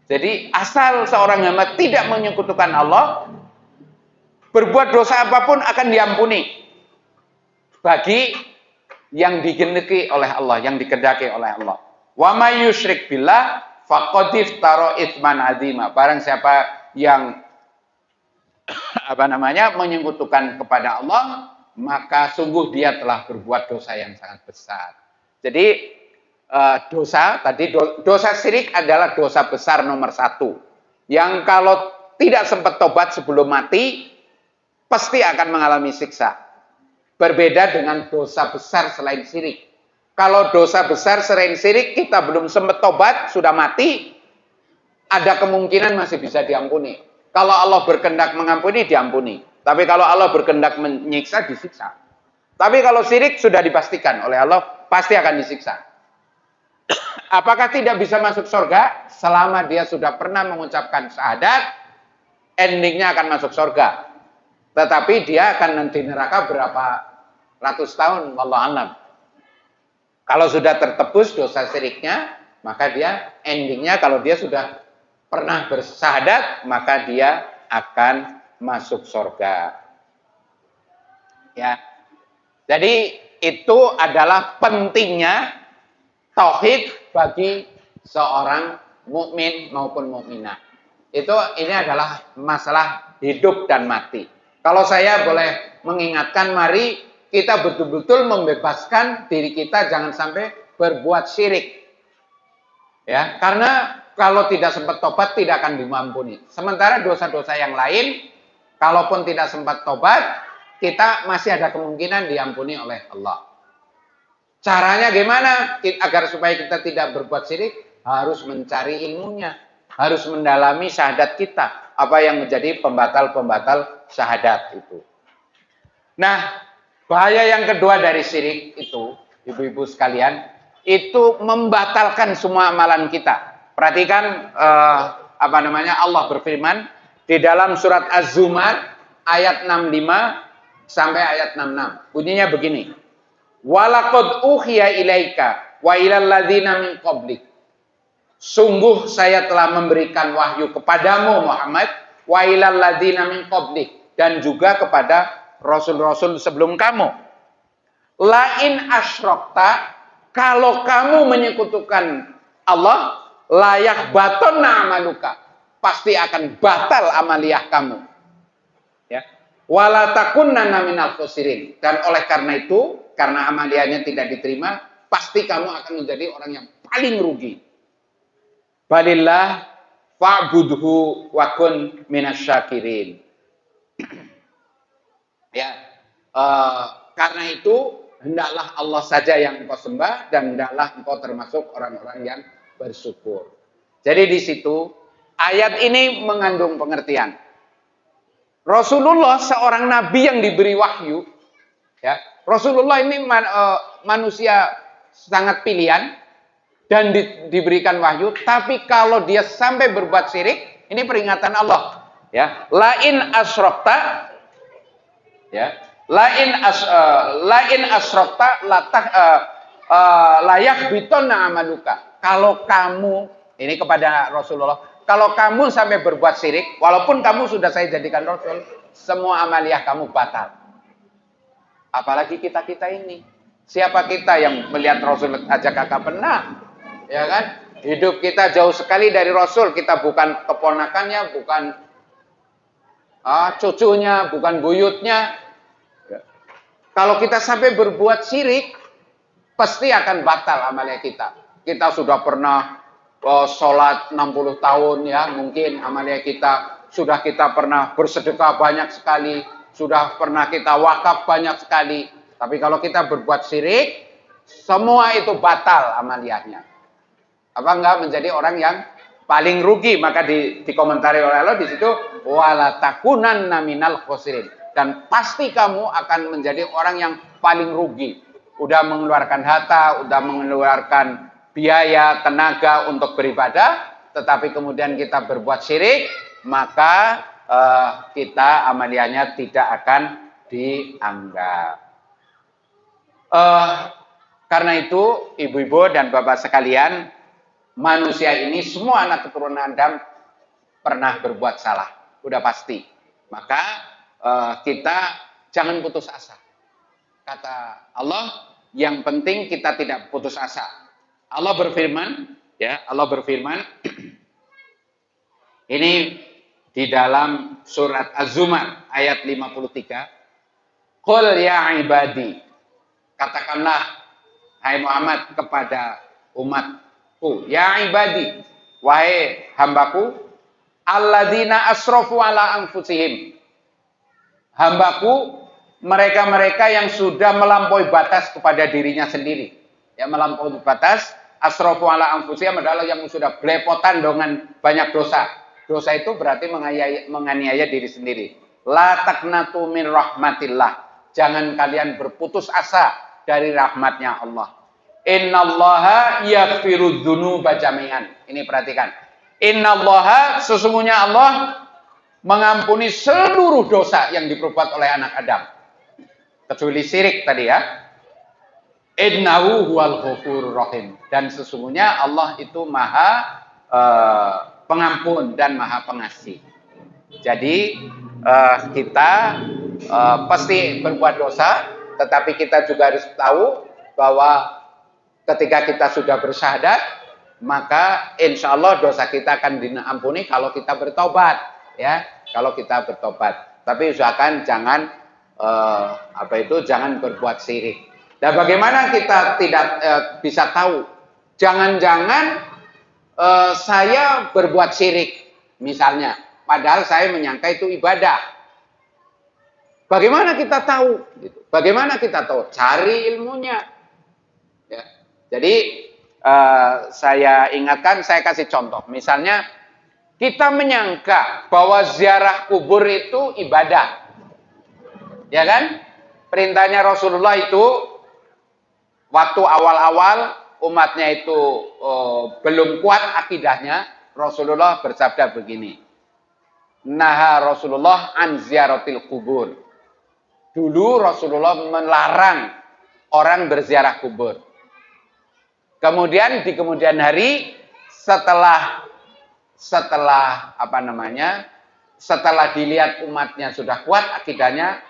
Jadi asal seorang hamba tidak menyekutukan Allah, berbuat dosa apapun akan diampuni. Bagi yang digendaki oleh Allah, yang dikehendaki oleh Allah. Wa may yusyrik billah faqad iftara itsman adzima. Barang siapa yang menyekutukan kepada Allah, maka sungguh dia telah berbuat dosa yang sangat besar. Jadi dosa syirik adalah dosa besar nomor 1. Yang kalau tidak sempat tobat sebelum mati, pasti akan mengalami siksa. Berbeda dengan dosa besar selain syirik. Kalau dosa besar sering syirik, kita belum sempat tobat, sudah mati, ada kemungkinan masih bisa diampuni. Kalau Allah berkehendak mengampuni, diampuni. Tapi kalau Allah berkehendak menyiksa, disiksa. Tapi kalau syirik sudah dipastikan oleh Allah, pasti akan disiksa. Apakah tidak bisa masuk surga? Selama dia sudah pernah mengucapkan syahadat, endingnya akan masuk surga. Tetapi dia akan nanti neraka berapa ratus tahun, wallahu a'lam. Kalau sudah tertebus dosa syiriknya, maka dia endingnya kalau dia sudah pernah bersyahadat, maka dia akan masuk surga. Ya. Jadi itu adalah pentingnya tauhid bagi seorang mukmin maupun mukminah. Ini adalah masalah hidup dan mati. Kalau saya boleh mengingatkan, mari kita betul-betul membebaskan diri kita jangan sampai berbuat syirik. Ya, karena kalau tidak sempat tobat tidak akan dimampuni. Sementara dosa-dosa yang lain, kalaupun tidak sempat tobat, kita masih ada kemungkinan diampuni oleh Allah. Caranya gimana? Agar supaya kita tidak berbuat syirik, harus mencari ilmunya. Harus mendalami syahadat kita. Apa yang menjadi pembatal-pembatal syahadat itu. Nah, bahaya yang kedua dari syirik itu, ibu-ibu sekalian, itu membatalkan semua amalan kita. Perhatikan Allah berfirman di dalam surat Az-Zumar ayat 65 sampai ayat 66. Bunyinya begini. Walaqad uhiya ilaika wa ilal ladzina min qablik. Sungguh saya telah memberikan wahyu kepadamu Muhammad wa ilal ladzina min qablik, dan juga kepada rasul-rasul sebelum kamu. Lain asyrokta, kalau kamu menyekutukan Allah, layak batonna amaluka, pasti akan batal amaliyah kamu. Ya. Wala takunanna minal khosirin, dan oleh karena itu, karena amaliyahnya tidak diterima, pasti kamu akan menjadi orang yang paling rugi. Balillah fa'budhu wa kun minasyakirin. Ya, karena itu hendaklah Allah saja yang engkau sembah dan hendaklah engkau termasuk orang-orang yang bersyukur. Jadi di situ ayat ini mengandung pengertian. Rasulullah seorang nabi yang diberi wahyu, ya. Rasulullah ini manusia sangat pilihan dan diberikan wahyu, tapi kalau dia sampai berbuat syirik, ini peringatan Allah, ya. Lain asyrokta, ya, lain asyrokta layak bitonna amaluka. Kalau kamu, ini kepada Rasulullah, kalau kamu sampai berbuat syirik, walaupun kamu sudah saya jadikan Rasul, semua amaliyah kamu batal. Apalagi kita ini, siapa kita yang melihat Rasul aja kakak pernah, ya kan? Hidup kita jauh sekali dari Rasul, kita bukan keponakannya, bukan cucunya, bukan buyutnya. Kalau kita sampai berbuat syirik, pasti akan batal amalia kita. Kita sudah pernah sholat 60 tahun, ya, mungkin amalia kita. Sudah kita pernah bersedekah banyak sekali. Sudah pernah kita wakaf banyak sekali. Tapi kalau kita berbuat syirik, semua itu batal amaliyahnya. Apa enggak menjadi orang yang paling rugi? Maka dikomentari oleh Allah di situ, wala takunanna minal khosirin. Dan pasti kamu akan menjadi orang yang paling rugi. Udah mengeluarkan harta, udah mengeluarkan biaya, tenaga untuk beribadah, tetapi kemudian kita berbuat syirik, maka kita amaliyahnya tidak akan dianggap. Karena itu, ibu-ibu dan bapak sekalian, manusia ini semua anak keturunan Adam pernah berbuat salah, udah pasti. Maka kita jangan putus asa. Kata Allah, yang penting kita tidak putus asa. Allah berfirman, ya, Allah berfirman ini di dalam surat Az-Zumar ayat 53. Qul ya ibadi, katakanlah hai Muhammad kepada umatku, ya ibadi, wahai hambaku, alladzina asrafu ala anfusihim, hambaku mereka-mereka yang sudah melampaui batas kepada dirinya sendiri. Ya, melampaui batas. Asrafu ala anfusihim adalah yang sudah belepotan dengan banyak dosa. Dosa itu berarti menganiaya diri sendiri. La taqnatu min rahmatillah. Jangan kalian berputus asa dari rahmatnya Allah. Innallaha yaghfiru dzunuba jami'an. Ini perhatikan. Innallaha, sesungguhnya Allah mengampuni seluruh dosa yang diperbuat oleh anak Adam. Kecuali syirik tadi ya. Innahu huwal ghafurur rahim. Dan sesungguhnya Allah itu maha pengampun dan maha pengasih. Jadi kita pasti berbuat dosa, tetapi kita juga harus tahu bahwa ketika kita sudah bersyahadat, maka insya Allah dosa kita akan diampuni kalau kita bertobat, ya. Kalau kita bertobat. Tapi usahakan jangan jangan berbuat syirik. Dan bagaimana kita tidak bisa tahu? Jangan-jangan saya berbuat syirik, misalnya. Padahal saya menyangka itu ibadah. Bagaimana kita tahu? Bagaimana kita tahu? Cari ilmunya. Ya. Jadi saya ingatkan, saya kasih contoh. Misalnya kita menyangka bahwa ziarah kubur itu ibadah. Ya kan? Perintahnya Rasulullah itu waktu awal-awal umatnya itu belum kuat akidahnya, Rasulullah bersabda begini. Naha Rasulullah an ziaratil kubur. Dulu Rasulullah melarang orang berziarah kubur. Kemudian di kemudian hari setelah dilihat umatnya sudah kuat akidahnya,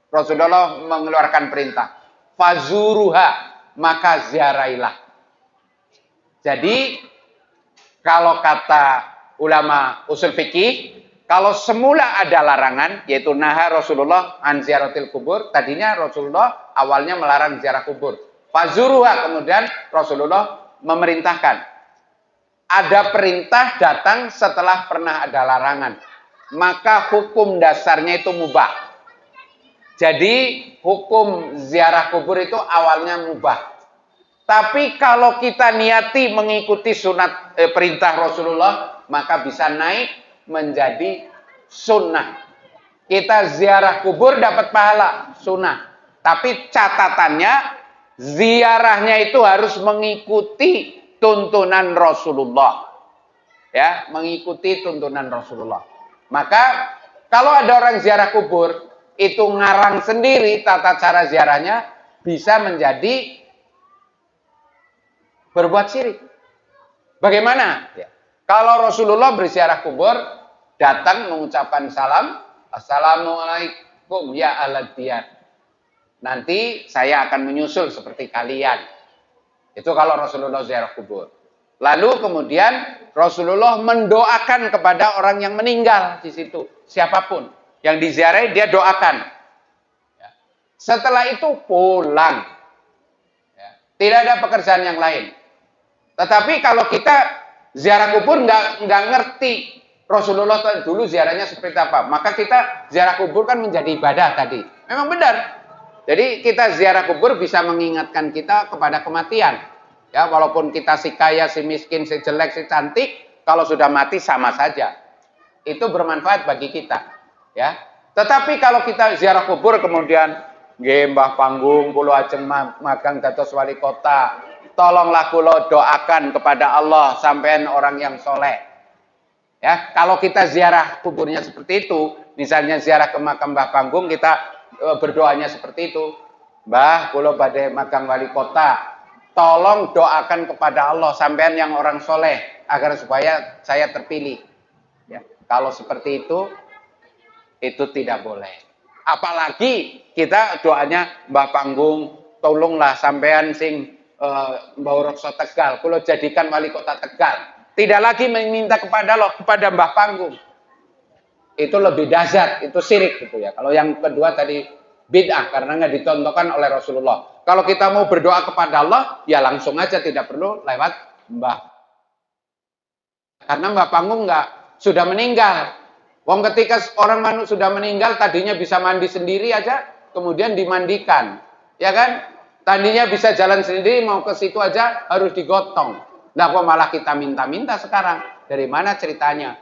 Rasulullah mengeluarkan perintah, fazuruha, maka ziarailah. Jadi kalau kata ulama usul fikih, kalau semula ada larangan, yaitu naha Rasulullah an ziaratil kubur, tadinya Rasulullah awalnya melarang ziarah kubur. Fazuruha, kemudian Rasulullah memerintahkan. Ada perintah datang setelah pernah ada larangan. Maka hukum dasarnya itu mubah. Jadi hukum ziarah kubur itu awalnya mubah. Tapi kalau kita niati mengikuti sunat perintah Rasulullah, maka bisa naik menjadi sunnah. Kita ziarah kubur dapat pahala sunnah. Tapi catatannya ziarahnya itu harus mengikuti tuntunan Rasulullah. Ya, mengikuti tuntunan Rasulullah. Maka kalau ada orang ziarah kubur itu ngarang sendiri tata cara ziarahnya, bisa menjadi berbuat syirik. Bagaimana? Ya. Kalau Rasulullah berziarah kubur, datang mengucapkan salam, assalamualaikum ya ahlad diyar. Nanti saya akan menyusul seperti kalian. Itu kalau Rasulullah ziarah kubur. Lalu kemudian Rasulullah mendoakan kepada orang yang meninggal di situ, siapapun yang diziarahi dia doakan. Ya. Setelah itu pulang. Ya. Tidak ada pekerjaan yang lain. Tetapi kalau kita ziarah kubur nggak ngerti Rasulullah dulu ziarahnya seperti apa, maka kita ziarah kubur kan menjadi ibadah tadi. Memang benar. Jadi kita ziarah kubur bisa mengingatkan kita kepada kematian. Ya, walaupun kita si kaya, si miskin, si jelek, si cantik, kalau sudah mati sama saja. Itu bermanfaat bagi kita. Ya. Tetapi kalau kita ziarah kubur kemudian nggih Mbah Panggung kula ajeng magang dados wali kota, tolonglah kula doakan kepada Allah sampean orang yang soleh. Ya, kalau kita ziarah kuburnya seperti itu, misalnya ziarah ke makam Mbah Panggung, kita berdoanya seperti itu. Mbah, kula badhe magang wali kota, tolong doakan kepada Allah sampean yang orang soleh agar supaya saya terpilih. Ya, kalau seperti itu tidak boleh. Apalagi kita doanya Mbah Panggung, tolonglah sampean sing Mbah Reksa Tegal, kula jadikan wali kota Tegal. Tidak lagi meminta kepada Allah, kepada Mbah Panggung. Itu lebih dahsyat, itu syirik gitu ya. Kalau yang kedua tadi bid'ah karena nggak dicontohkan oleh Rasulullah. Kalau kita mau berdoa kepada Allah, ya langsung aja, tidak perlu lewat Mbah. Karena Mbah Panggung sudah meninggal. Wong ketika orang sudah meninggal, tadinya bisa mandi sendiri aja, kemudian dimandikan, ya kan? Tadinya bisa jalan sendiri, mau ke situ aja harus digotong. Nah, kok malah kita minta-minta sekarang? Dari mana ceritanya?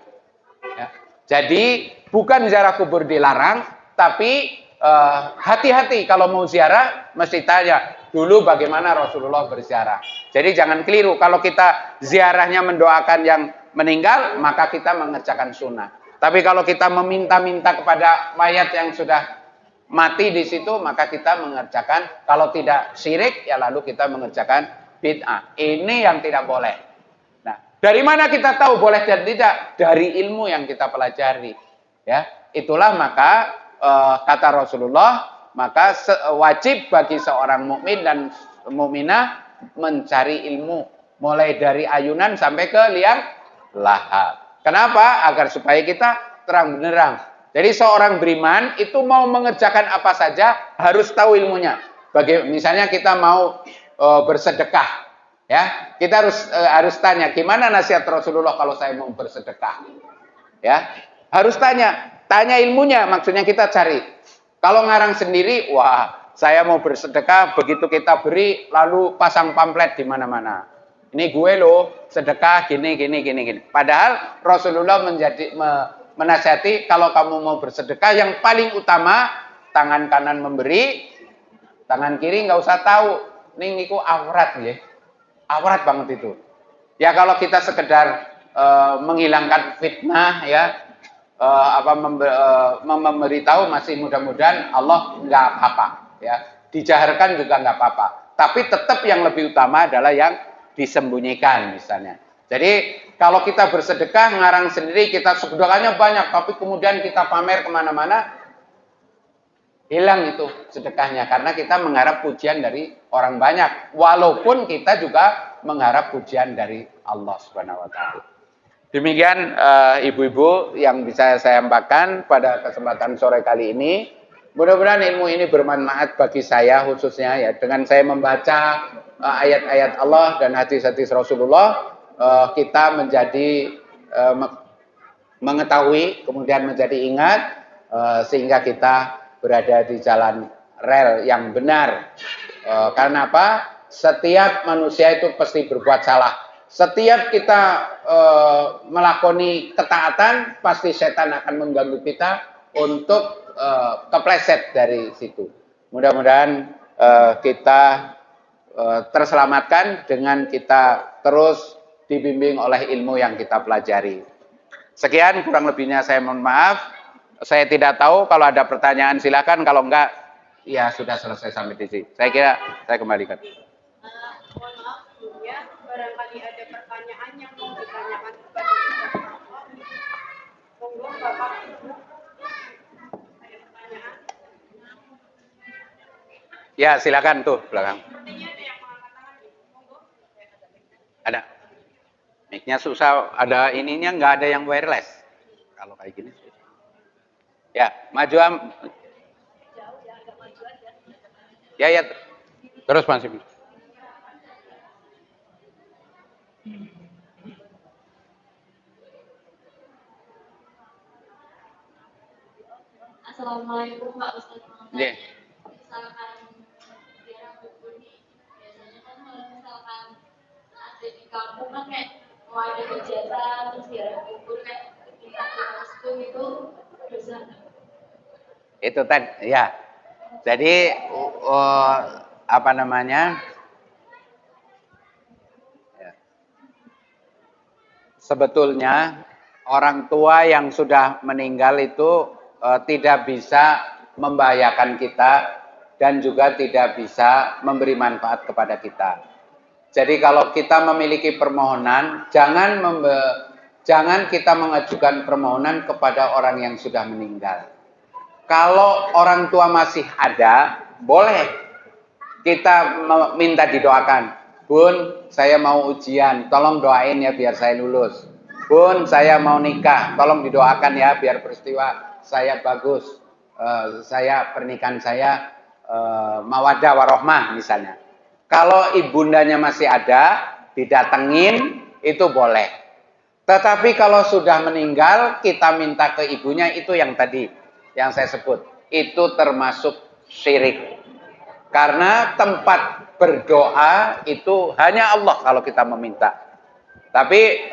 Ya. Jadi bukan ziarah kubur dilarang, tapi hati-hati kalau mau ziarah mesti tanya dulu bagaimana Rasulullah berziarah. Jadi jangan keliru, kalau kita ziarahnya mendoakan yang meninggal, maka kita mengerjakan sunnah. Tapi kalau kita meminta-minta kepada mayat yang sudah mati di situ, maka kita mengerjakan, kalau tidak syirik, ya lalu kita mengerjakan bid'ah. Ini yang tidak boleh. Nah, dari mana kita tahu boleh dan tidak? Dari ilmu yang kita pelajari. Ya, itulah maka kata Rasulullah, maka wajib bagi seorang mukmin dan mukminah mencari ilmu, mulai dari ayunan sampai ke liang lahat. Kenapa? Agar supaya kita terang benderang. Jadi seorang beriman itu mau mengerjakan apa saja harus tahu ilmunya. Misalnya kita mau bersedekah, ya, kita harus tanya gimana nasihat Rasulullah kalau saya mau bersedekah, ya, harus tanya ilmunya. Maksudnya kita cari. Kalau ngarang sendiri, wah, saya mau bersedekah, begitu kita beri lalu pasang pamflet di mana-mana. Ini gue loh, sedekah gini. Padahal Rasulullah menasihati kalau kamu mau bersedekah yang paling utama tangan kanan memberi, tangan kiri nggak usah tahu. Niku aurat ya, aurat banget itu. Ya kalau kita sekedar menghilangkan fitnah ya, memberitahu masih mudah-mudahan Allah nggak apa-apa ya, dijaharkan juga nggak apa-apa. Tapi tetap yang lebih utama adalah yang disembunyikan misalnya. Jadi kalau kita bersedekah ngarang sendiri, kita sedekahnya banyak, tapi kemudian kita pamer kemana-mana, hilang itu sedekahnya karena kita mengharap pujian dari orang banyak, walaupun kita juga mengharap pujian dari Allah Subhanahu wa taala. Demikian ibu-ibu yang bisa saya sampaikan pada kesempatan sore kali ini. Mudah-mudahan ilmu ini bermanfaat bagi saya khususnya ya, dengan saya membaca ayat-ayat Allah dan hadis-hadis Rasulullah, kita menjadi mengetahui, kemudian menjadi ingat, sehingga kita berada di jalan rel yang benar. Karena apa? Setiap manusia itu pasti berbuat salah. Setiap kita melakoni ketaatan, pasti setan akan mengganggu kita untuk kepleset dari situ. Mudah-mudahan kita terselamatkan dengan kita terus dibimbing oleh ilmu yang kita pelajari. Sekian, kurang lebihnya saya mohon maaf. Saya tidak tahu, kalau ada pertanyaan silakan, kalau enggak ya sudah selesai sampai di sini. Saya kira saya kembalikan. Mohon maaf sebelumnya, barangkali ada pertanyaan yang mau ditanyakan kepada kita. Monggo Bapak Ibu. Ada pertanyaan? Ya, silakan tuh belakang. Sepertinya ada yang mengangkat tangan. Monggo. Ada. Mic-nya susah, ada ininya, nggak ada yang wireless. Kalau kayak gini. Ya, maju ya. Terus masih. Assalamualaikum Pak Ustadz. Yeah. Misalkan ziarah kubur nih, biasanya kan kalau misalkan ada di kampung kan kayak mau ada kegiatan terus ziarah kubur kayak minta restu itu dosa. Itu tadi ya. Jadi apa namanya? Ya. Sebetulnya orang tua yang sudah meninggal itu tidak bisa membahayakan kita dan juga tidak bisa memberi manfaat kepada kita. Jadi kalau kita memiliki permohonan, jangan kita mengajukan permohonan kepada orang yang sudah meninggal. Kalau orang tua masih ada, boleh kita minta didoakan. Bun, saya mau ujian, tolong doain ya biar saya lulus. Bun, saya mau nikah, tolong didoakan ya biar peristiwa saya bagus. Saya pernikahan saya mawaddah warohmah misalnya. Kalau ibundanya masih ada, didatengin, itu boleh. Tetapi kalau sudah meninggal, kita minta ke ibunya, itu yang tadi yang saya sebut, itu termasuk syirik. Karena tempat berdoa itu hanya Allah kalau kita meminta. Tapi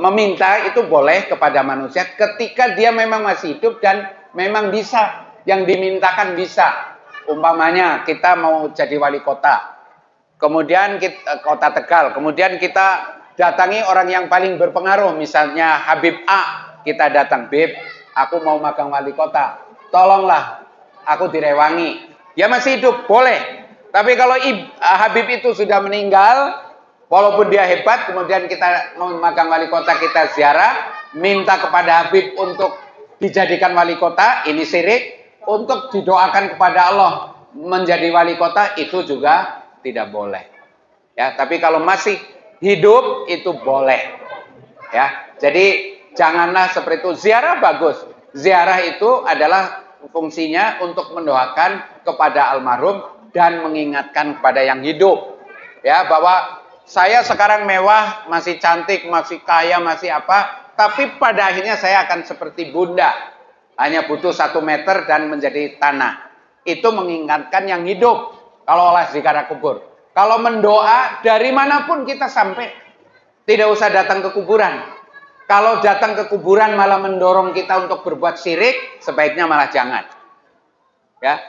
meminta itu boleh kepada manusia ketika dia memang masih hidup dan memang bisa. Yang dimintakan bisa. Umpamanya kita mau jadi wali kota. Kemudian kita, kota Tegal. Kemudian kita datangi orang yang paling berpengaruh. Misalnya Habib A. Kita datang, Bib, aku mau magang wali kota. Tolonglah, aku direwangi. Dia masih hidup, boleh. Tapi kalau Habib itu sudah meninggal, walaupun dia hebat, kemudian kita mau magang wali kota, kita ziarah, minta kepada Habib untuk dijadikan wali kota, ini syirik. Untuk didoakan kepada Allah menjadi wali kota, itu juga tidak boleh. Ya, tapi kalau masih hidup itu boleh. Ya, jadi janganlah seperti itu. Ziarah bagus. Ziarah itu adalah fungsinya untuk mendoakan kepada almarhum dan mengingatkan kepada yang hidup. Ya, bahwa saya sekarang mewah, masih cantik, masih kaya, masih apa, tapi pada akhirnya saya akan seperti bunda. Hanya butuh 1 meter dan menjadi tanah. Itu mengingatkan yang hidup. Kalau olah ziarah kubur. Kalau mendoa, dari manapun kita sampai. Tidak usah datang ke kuburan. Kalau datang ke kuburan malah mendorong kita untuk berbuat syirik, sebaiknya malah jangan. Ya.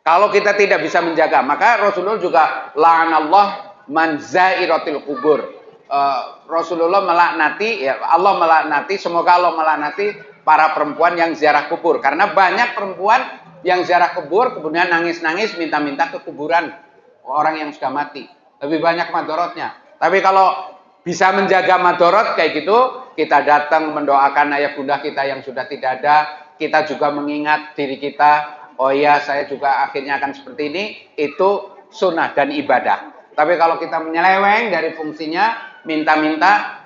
Kalau kita tidak bisa menjaga, maka Rasulullah juga la'anallah man zairatil kubur. Rasulullah melaknati, ya Allah melaknati, semoga Allah melaknati para perempuan yang ziarah kubur. Karena banyak perempuan yang ziarah kubur kemudian nangis-nangis minta-minta ke kuburan orang yang sudah mati. Lebih banyak madorotnya. Tapi kalau bisa menjaga madorot kayak gitu, kita datang mendoakan ayah bunda kita yang sudah tidak ada. Kita juga mengingat diri kita, oh iya saya juga akhirnya akan seperti ini. Itu sunnah dan ibadah. Tapi kalau kita menyeleweng dari fungsinya, minta-minta,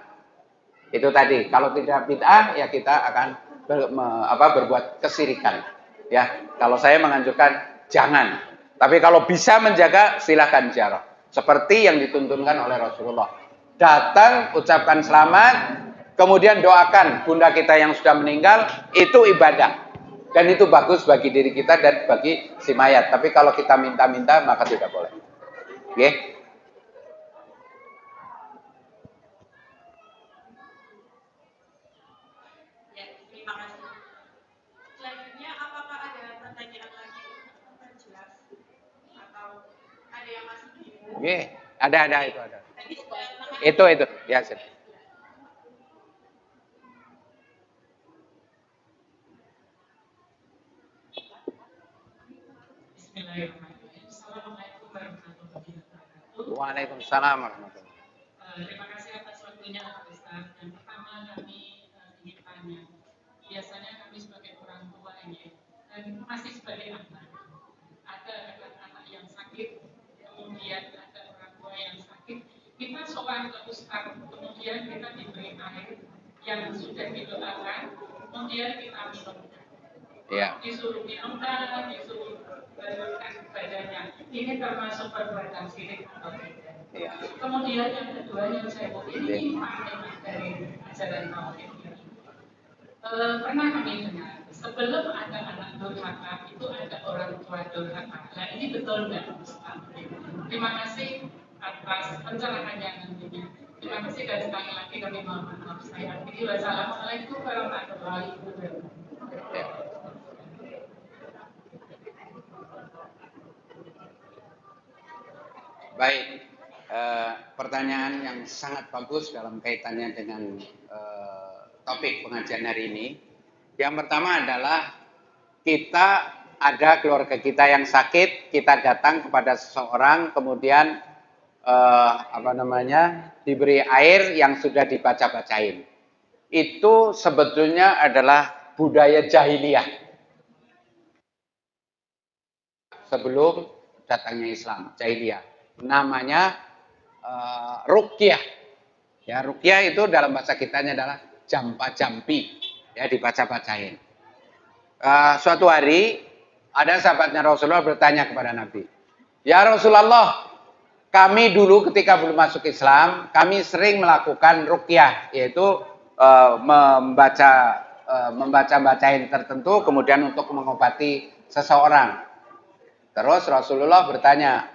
itu tadi. Kalau tidak bid'ah, ya kita akan berbuat kesirikan. Ya, kalau saya menganjurkan jangan. Tapi kalau bisa menjaga, silakan ziarah. Seperti yang dituntunkan oleh Rasulullah. Datang, ucapkan selamat, kemudian doakan bunda kita yang sudah meninggal, itu ibadah. Dan itu bagus bagi diri kita dan bagi si mayat. Tapi kalau kita minta-minta, maka tidak boleh. Oke? Oke, ada itu ada. Itu ya. Bismillahirrahmanirrahim. Assalamualaikum warahmatullahi wabarakatuh. Waalaikumsalam warahmatullahi wabarakatuh. Terima kasih atas waktunya Pak Ustaz. Yang pertama kami ingin tanya, biasanya kami sebagai orang tua ini dan masih sebagai anak, ada anak yang sakit, kemudian ada orang tua yang sakit. Kita soal ke Ustaz, kemudian kita diberi air yang sudah didoakan, kemudian kita minum. Ya. Disuruh minum dan disuruh balurkan badannya. Ini termasuk perbuatan syirik atau tidak? Ya. Kemudian yang kedua yang saya mau ini memang dari ajaran tauhid ini. Pernah kami dengar sebelum ada anak durhaka itu ada orang tua durhaka. Nah ini betul nggak Ustaz? Terima kasih atas pencerahannya nantinya. Terima kasih dan sekali lagi kami mohon maaf saya akhiri. Wassalamualaikum warahmatullahi wabarakatuh. Baik, pertanyaan yang sangat bagus dalam kaitannya dengan topik pengajian hari ini. Yang pertama adalah kita ada keluarga kita yang sakit, kita datang kepada seseorang, kemudian diberi air yang sudah dibaca-bacain. Itu sebetulnya adalah budaya jahiliyah sebelum datangnya Islam, jahiliyah. Namanya ruqyah. Ya, ruqyah itu dalam bahasa kitanya adalah jampa-jampi, ya dibaca-bacain. Suatu hari ada sahabatnya Rasulullah bertanya kepada Nabi, "Ya Rasulullah, kami dulu ketika belum masuk Islam, kami sering melakukan ruqyah, yaitu membaca-bacain tertentu kemudian untuk mengobati seseorang. Terus Rasulullah bertanya,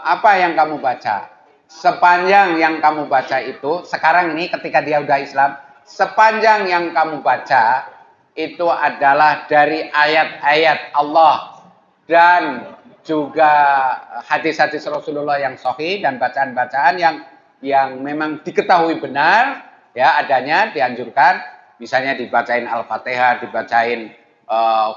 apa yang kamu baca? Sepanjang yang kamu baca itu, sekarang ini ketika dia udah Islam, sepanjang yang kamu baca itu adalah dari ayat-ayat Allah dan juga hadis-hadis Rasulullah yang sahih dan bacaan-bacaan yang memang diketahui benar ya adanya dianjurkan, misalnya dibacain Al-Fatihah, dibacain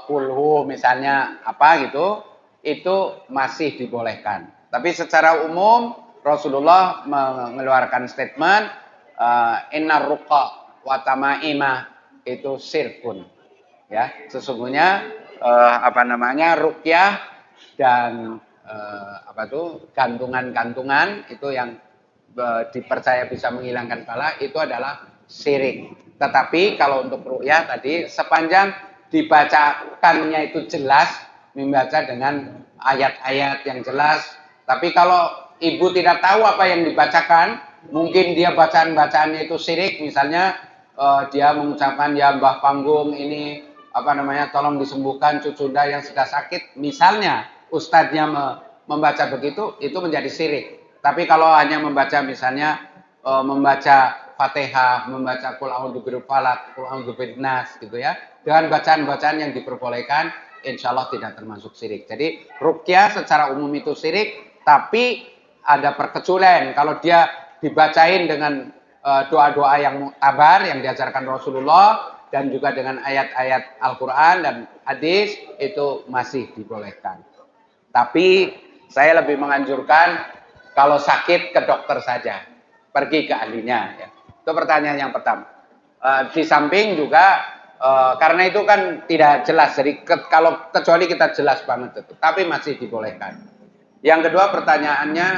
kulhu misalnya apa gitu, itu masih dibolehkan. Tapi secara umum Rasulullah mengeluarkan statement innar ruqa wa tamaimah itu sirkun. Ya, sesungguhnya ruqyah dan gantungan-gantungan itu yang dipercaya bisa menghilangkan bala itu adalah syirik. Tetapi kalau untuk ruqyah tadi sepanjang dibacakannya itu jelas, membaca dengan ayat-ayat yang jelas. Tapi kalau ibu tidak tahu apa yang dibacakan, mungkin dia bacaan-bacaannya itu syirik, misalnya dia mengucapkan ya Mbah Panggung ini tolong disembuhkan cucunda yang sudah sakit, misalnya ustadznya membaca begitu, itu menjadi syirik. Tapi kalau hanya membaca misalnya membaca Fatihah, membaca Qul a'udzu birabbil falaq, Qul a'udzu birabbin nas gitu ya, dengan bacaan-bacaan yang diperbolehkan, insya Allah tidak termasuk syirik. Jadi ruqyah secara umum itu syirik, tapi ada perkecualian. Kalau dia dibacain dengan doa-doa yang muktabar yang diajarkan Rasulullah dan juga dengan ayat-ayat Al-Quran dan hadis, itu masih dibolehkan. Tapi saya lebih menganjurkan kalau sakit ke dokter saja, pergi ke ahlinya. Ya. Itu pertanyaan yang pertama. Di samping juga karena itu kan tidak jelas, jadi kalau kecuali kita jelas banget itu, tapi masih dibolehkan. Yang kedua pertanyaannya,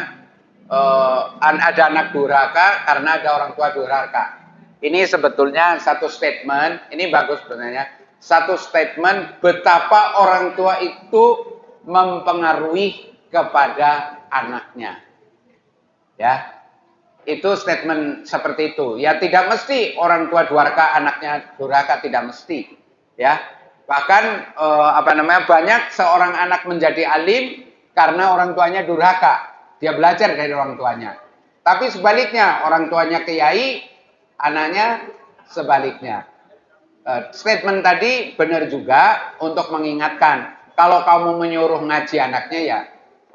ada anak durhaka karena ada orang tua durhaka. Ini sebetulnya satu statement, ini bagus sebenarnya, satu statement betapa orang tua itu mempengaruhi kepada anaknya. Ya, itu statement seperti itu. Ya tidak mesti orang tua durhaka, anaknya durhaka, tidak mesti. Ya, bahkan banyak seorang anak menjadi alim karena orang tuanya durhaka. Dia belajar dari orang tuanya. Tapi sebaliknya, orang tuanya kiai, anaknya sebaliknya. Statement tadi benar juga untuk mengingatkan. Kalau kamu menyuruh ngaji anaknya ya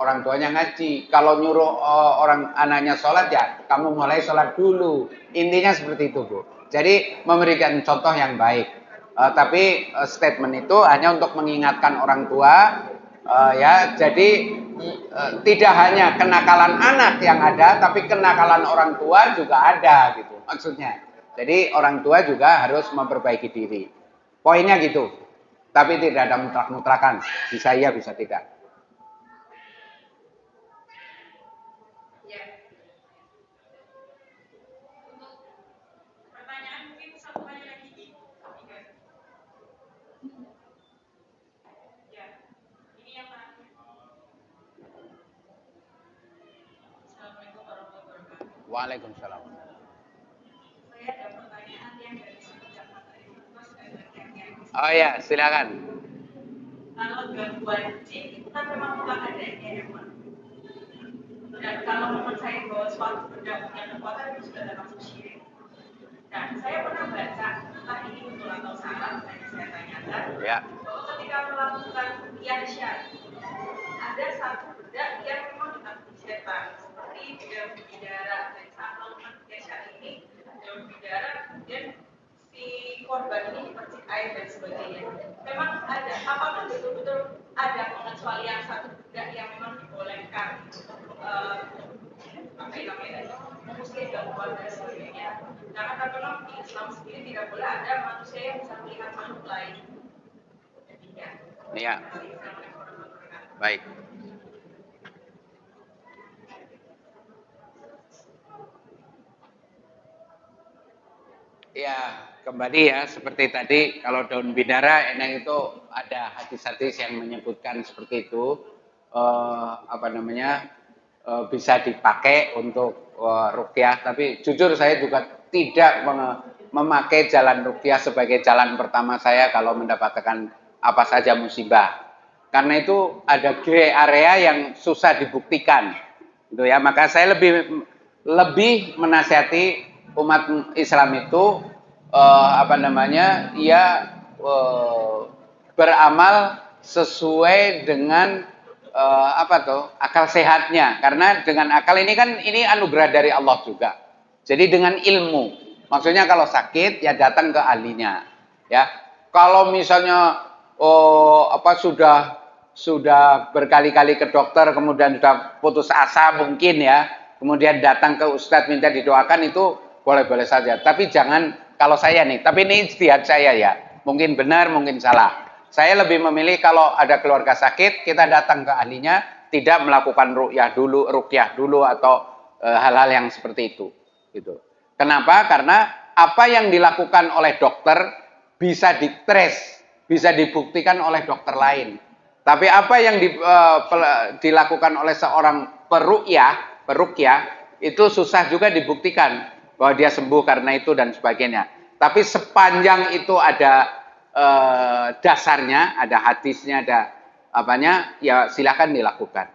orang tuanya ngaji. Kalau nyuruh anaknya sholat ya kamu mulai sholat dulu. Intinya seperti itu, Bu. Jadi memberikan contoh yang baik. Tapi statement itu hanya untuk mengingatkan orang tua. Ya, jadi tidak hanya kenakalan anak yang ada, tapi kenakalan orang tua juga ada gitu maksudnya. Jadi orang tua juga harus memperbaiki diri. Poinnya gitu. Tapi tidak ada mutlak-mutlakan. Bisa iya, bisa tidak. Waalaikumsalam. Saya ada pertanyaan yang dari semenjak materi Mas dan Oh ya, silakan. kalau gangguan jin itu kan memang bukan adanya ya Pak. Dan kalau mempercayai bahwa suatu benda punya kekuatan itu sudah termasuk syirik. Dan saya pernah baca, entah ini betul atau salah, saya tanyakan, Ya. bahwa ketika melakukan ruqyah syar'i, ada satu benda yang memang ditakuti setan, seperti daun bidara. Dan saat melakukan ruqyah syar'i ini, daun bidara, kemudian si korban ini dipercik air dan sebagainya. Memang ada, apakah betul-betul ada pengecualian satu benda yang memang dibolehkan manusia gangguan dan sebagainya. Karena kan memang di Islam sendiri tidak boleh ada manusia yang bisa melihat makhluk lain. Iya. Baik. Ya, kembali ya seperti tadi kalau daun bidara enang itu ada hadis-hadis yang menyebutkan seperti itu bisa dipakai untuk ruqyah, tapi jujur saya juga tidak memakai jalan ruqyah sebagai jalan pertama saya kalau mendapatkan apa saja musibah. Karena itu ada gray area yang susah dibuktikan. Gitu ya. Maka saya lebih menasihati umat Islam itu beramal sesuai dengan akal sehatnya, karena dengan akal ini kan ini anugerah dari Allah juga. Jadi dengan ilmu, maksudnya kalau sakit ya datang ke ahlinya, ya. Kalau misalnya sudah berkali-kali ke dokter kemudian sudah putus asa mungkin ya, kemudian datang ke ustadz minta didoakan, itu boleh-boleh saja. Tapi jangan, kalau saya nih, tapi ini ijtihad saya ya, mungkin benar mungkin salah. Saya lebih memilih kalau ada keluarga sakit, kita datang ke ahlinya, tidak melakukan ruqyah dulu atau hal-hal yang seperti itu. Gitu. Kenapa? Karena apa yang dilakukan oleh dokter bisa ditrace, bisa dibuktikan oleh dokter lain. Tapi apa yang dilakukan oleh seorang peruqyah itu susah juga dibuktikan bahwa dia sembuh karena itu dan sebagainya. Tapi sepanjang itu ada dasarnya, ada hadisnya, ada apanya, ya silakan dilakukan.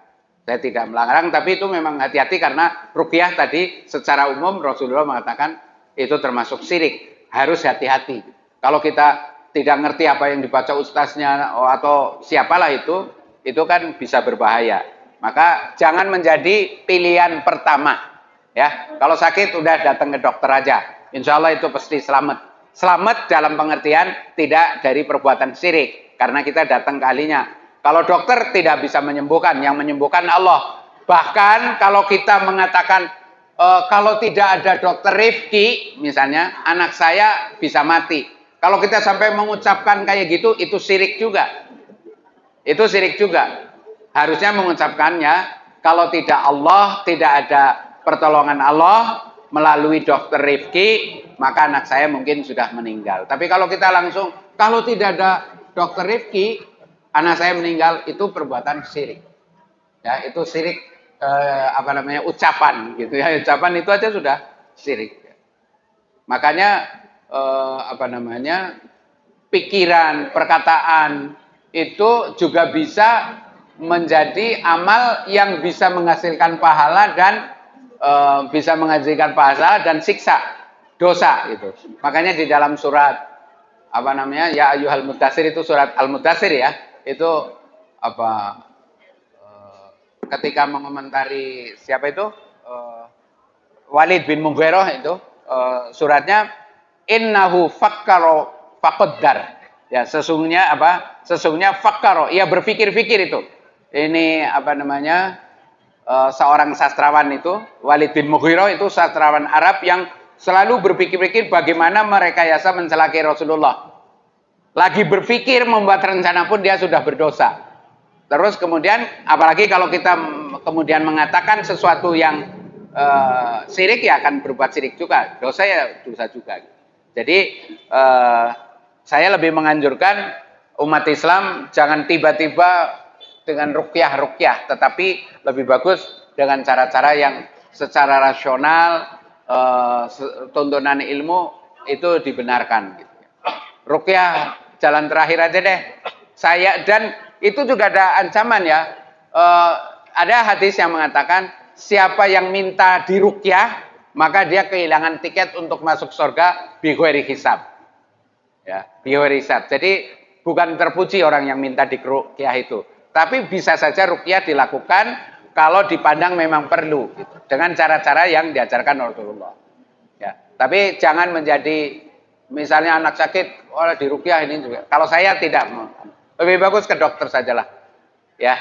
Saya tidak melarang, tapi itu memang hati-hati karena ruqyah tadi secara umum Rasulullah mengatakan itu termasuk syirik, harus hati-hati. Kalau kita tidak ngerti apa yang dibaca ustaznya atau siapalah itu kan bisa berbahaya. Maka jangan menjadi pilihan pertama. Ya, kalau sakit udah datang ke dokter aja, insya Allah itu pasti selamat. Selamat dalam pengertian tidak dari perbuatan syirik, karena kita datang ke ahlinya. Kalau dokter tidak bisa menyembuhkan, yang menyembuhkan Allah. Bahkan kalau kita mengatakan kalau tidak ada dokter Rifki, misalnya anak saya bisa mati. Kalau kita sampai mengucapkan kayak gitu, itu syirik juga. Itu syirik juga. Harusnya mengucapkannya, kalau tidak Allah, tidak ada pertolongan Allah melalui dokter Rifki, maka anak saya mungkin sudah meninggal. Tapi kalau kita langsung, kalau tidak ada dokter Rifki, anak saya meninggal, itu perbuatan syirik. Ya, itu syirik ucapan gitu ya. Ucapan itu aja sudah syirik. Makanya pikiran, perkataan itu juga bisa menjadi amal yang bisa menghasilkan pahala dan bisa menghasilkan pahala dan siksa, dosa itu. Makanya di dalam surat ya ayyuhal mudatsir, itu surat Al-Mudatsir ya, itu ketika mengomentari siapa itu Walid bin Mughirah itu suratnya innahu fakkaro faqaddar. Ya, sesungguhnya fakkaro, ia berpikir-pikir itu. Ini seorang sastrawan itu, Walid bin Mughirah itu sastrawan Arab yang selalu berpikir-pikir bagaimana merekayasa mencelakai Rasulullah. Lagi berpikir membuat rencana pun dia sudah berdosa. Terus kemudian apalagi kalau kita kemudian mengatakan sesuatu yang syirik, ya akan berbuat syirik juga. Dosa ya dosa juga. Jadi saya lebih menganjurkan umat Islam jangan tiba-tiba dengan ruqyah, tetapi lebih bagus dengan cara-cara yang secara rasional, tuntunan ilmu itu dibenarkan. Gitu. Ruqyah jalan terakhir aja deh. Dan itu juga ada ancaman ya. Ada hadis yang mengatakan siapa yang minta diruqyah maka dia kehilangan tiket untuk masuk surga bighairi hisab. Ya, bighairi hisab. Jadi bukan terpuji orang yang minta diruqyah itu. Tapi bisa saja ruqyah dilakukan kalau dipandang memang perlu gitu, dengan cara-cara yang diajarkan Rasulullah. Ya, tapi jangan menjadi misalnya anak sakit, diruqyah ini juga. Kalau saya tidak, lebih bagus ke dokter sajalah. Ya,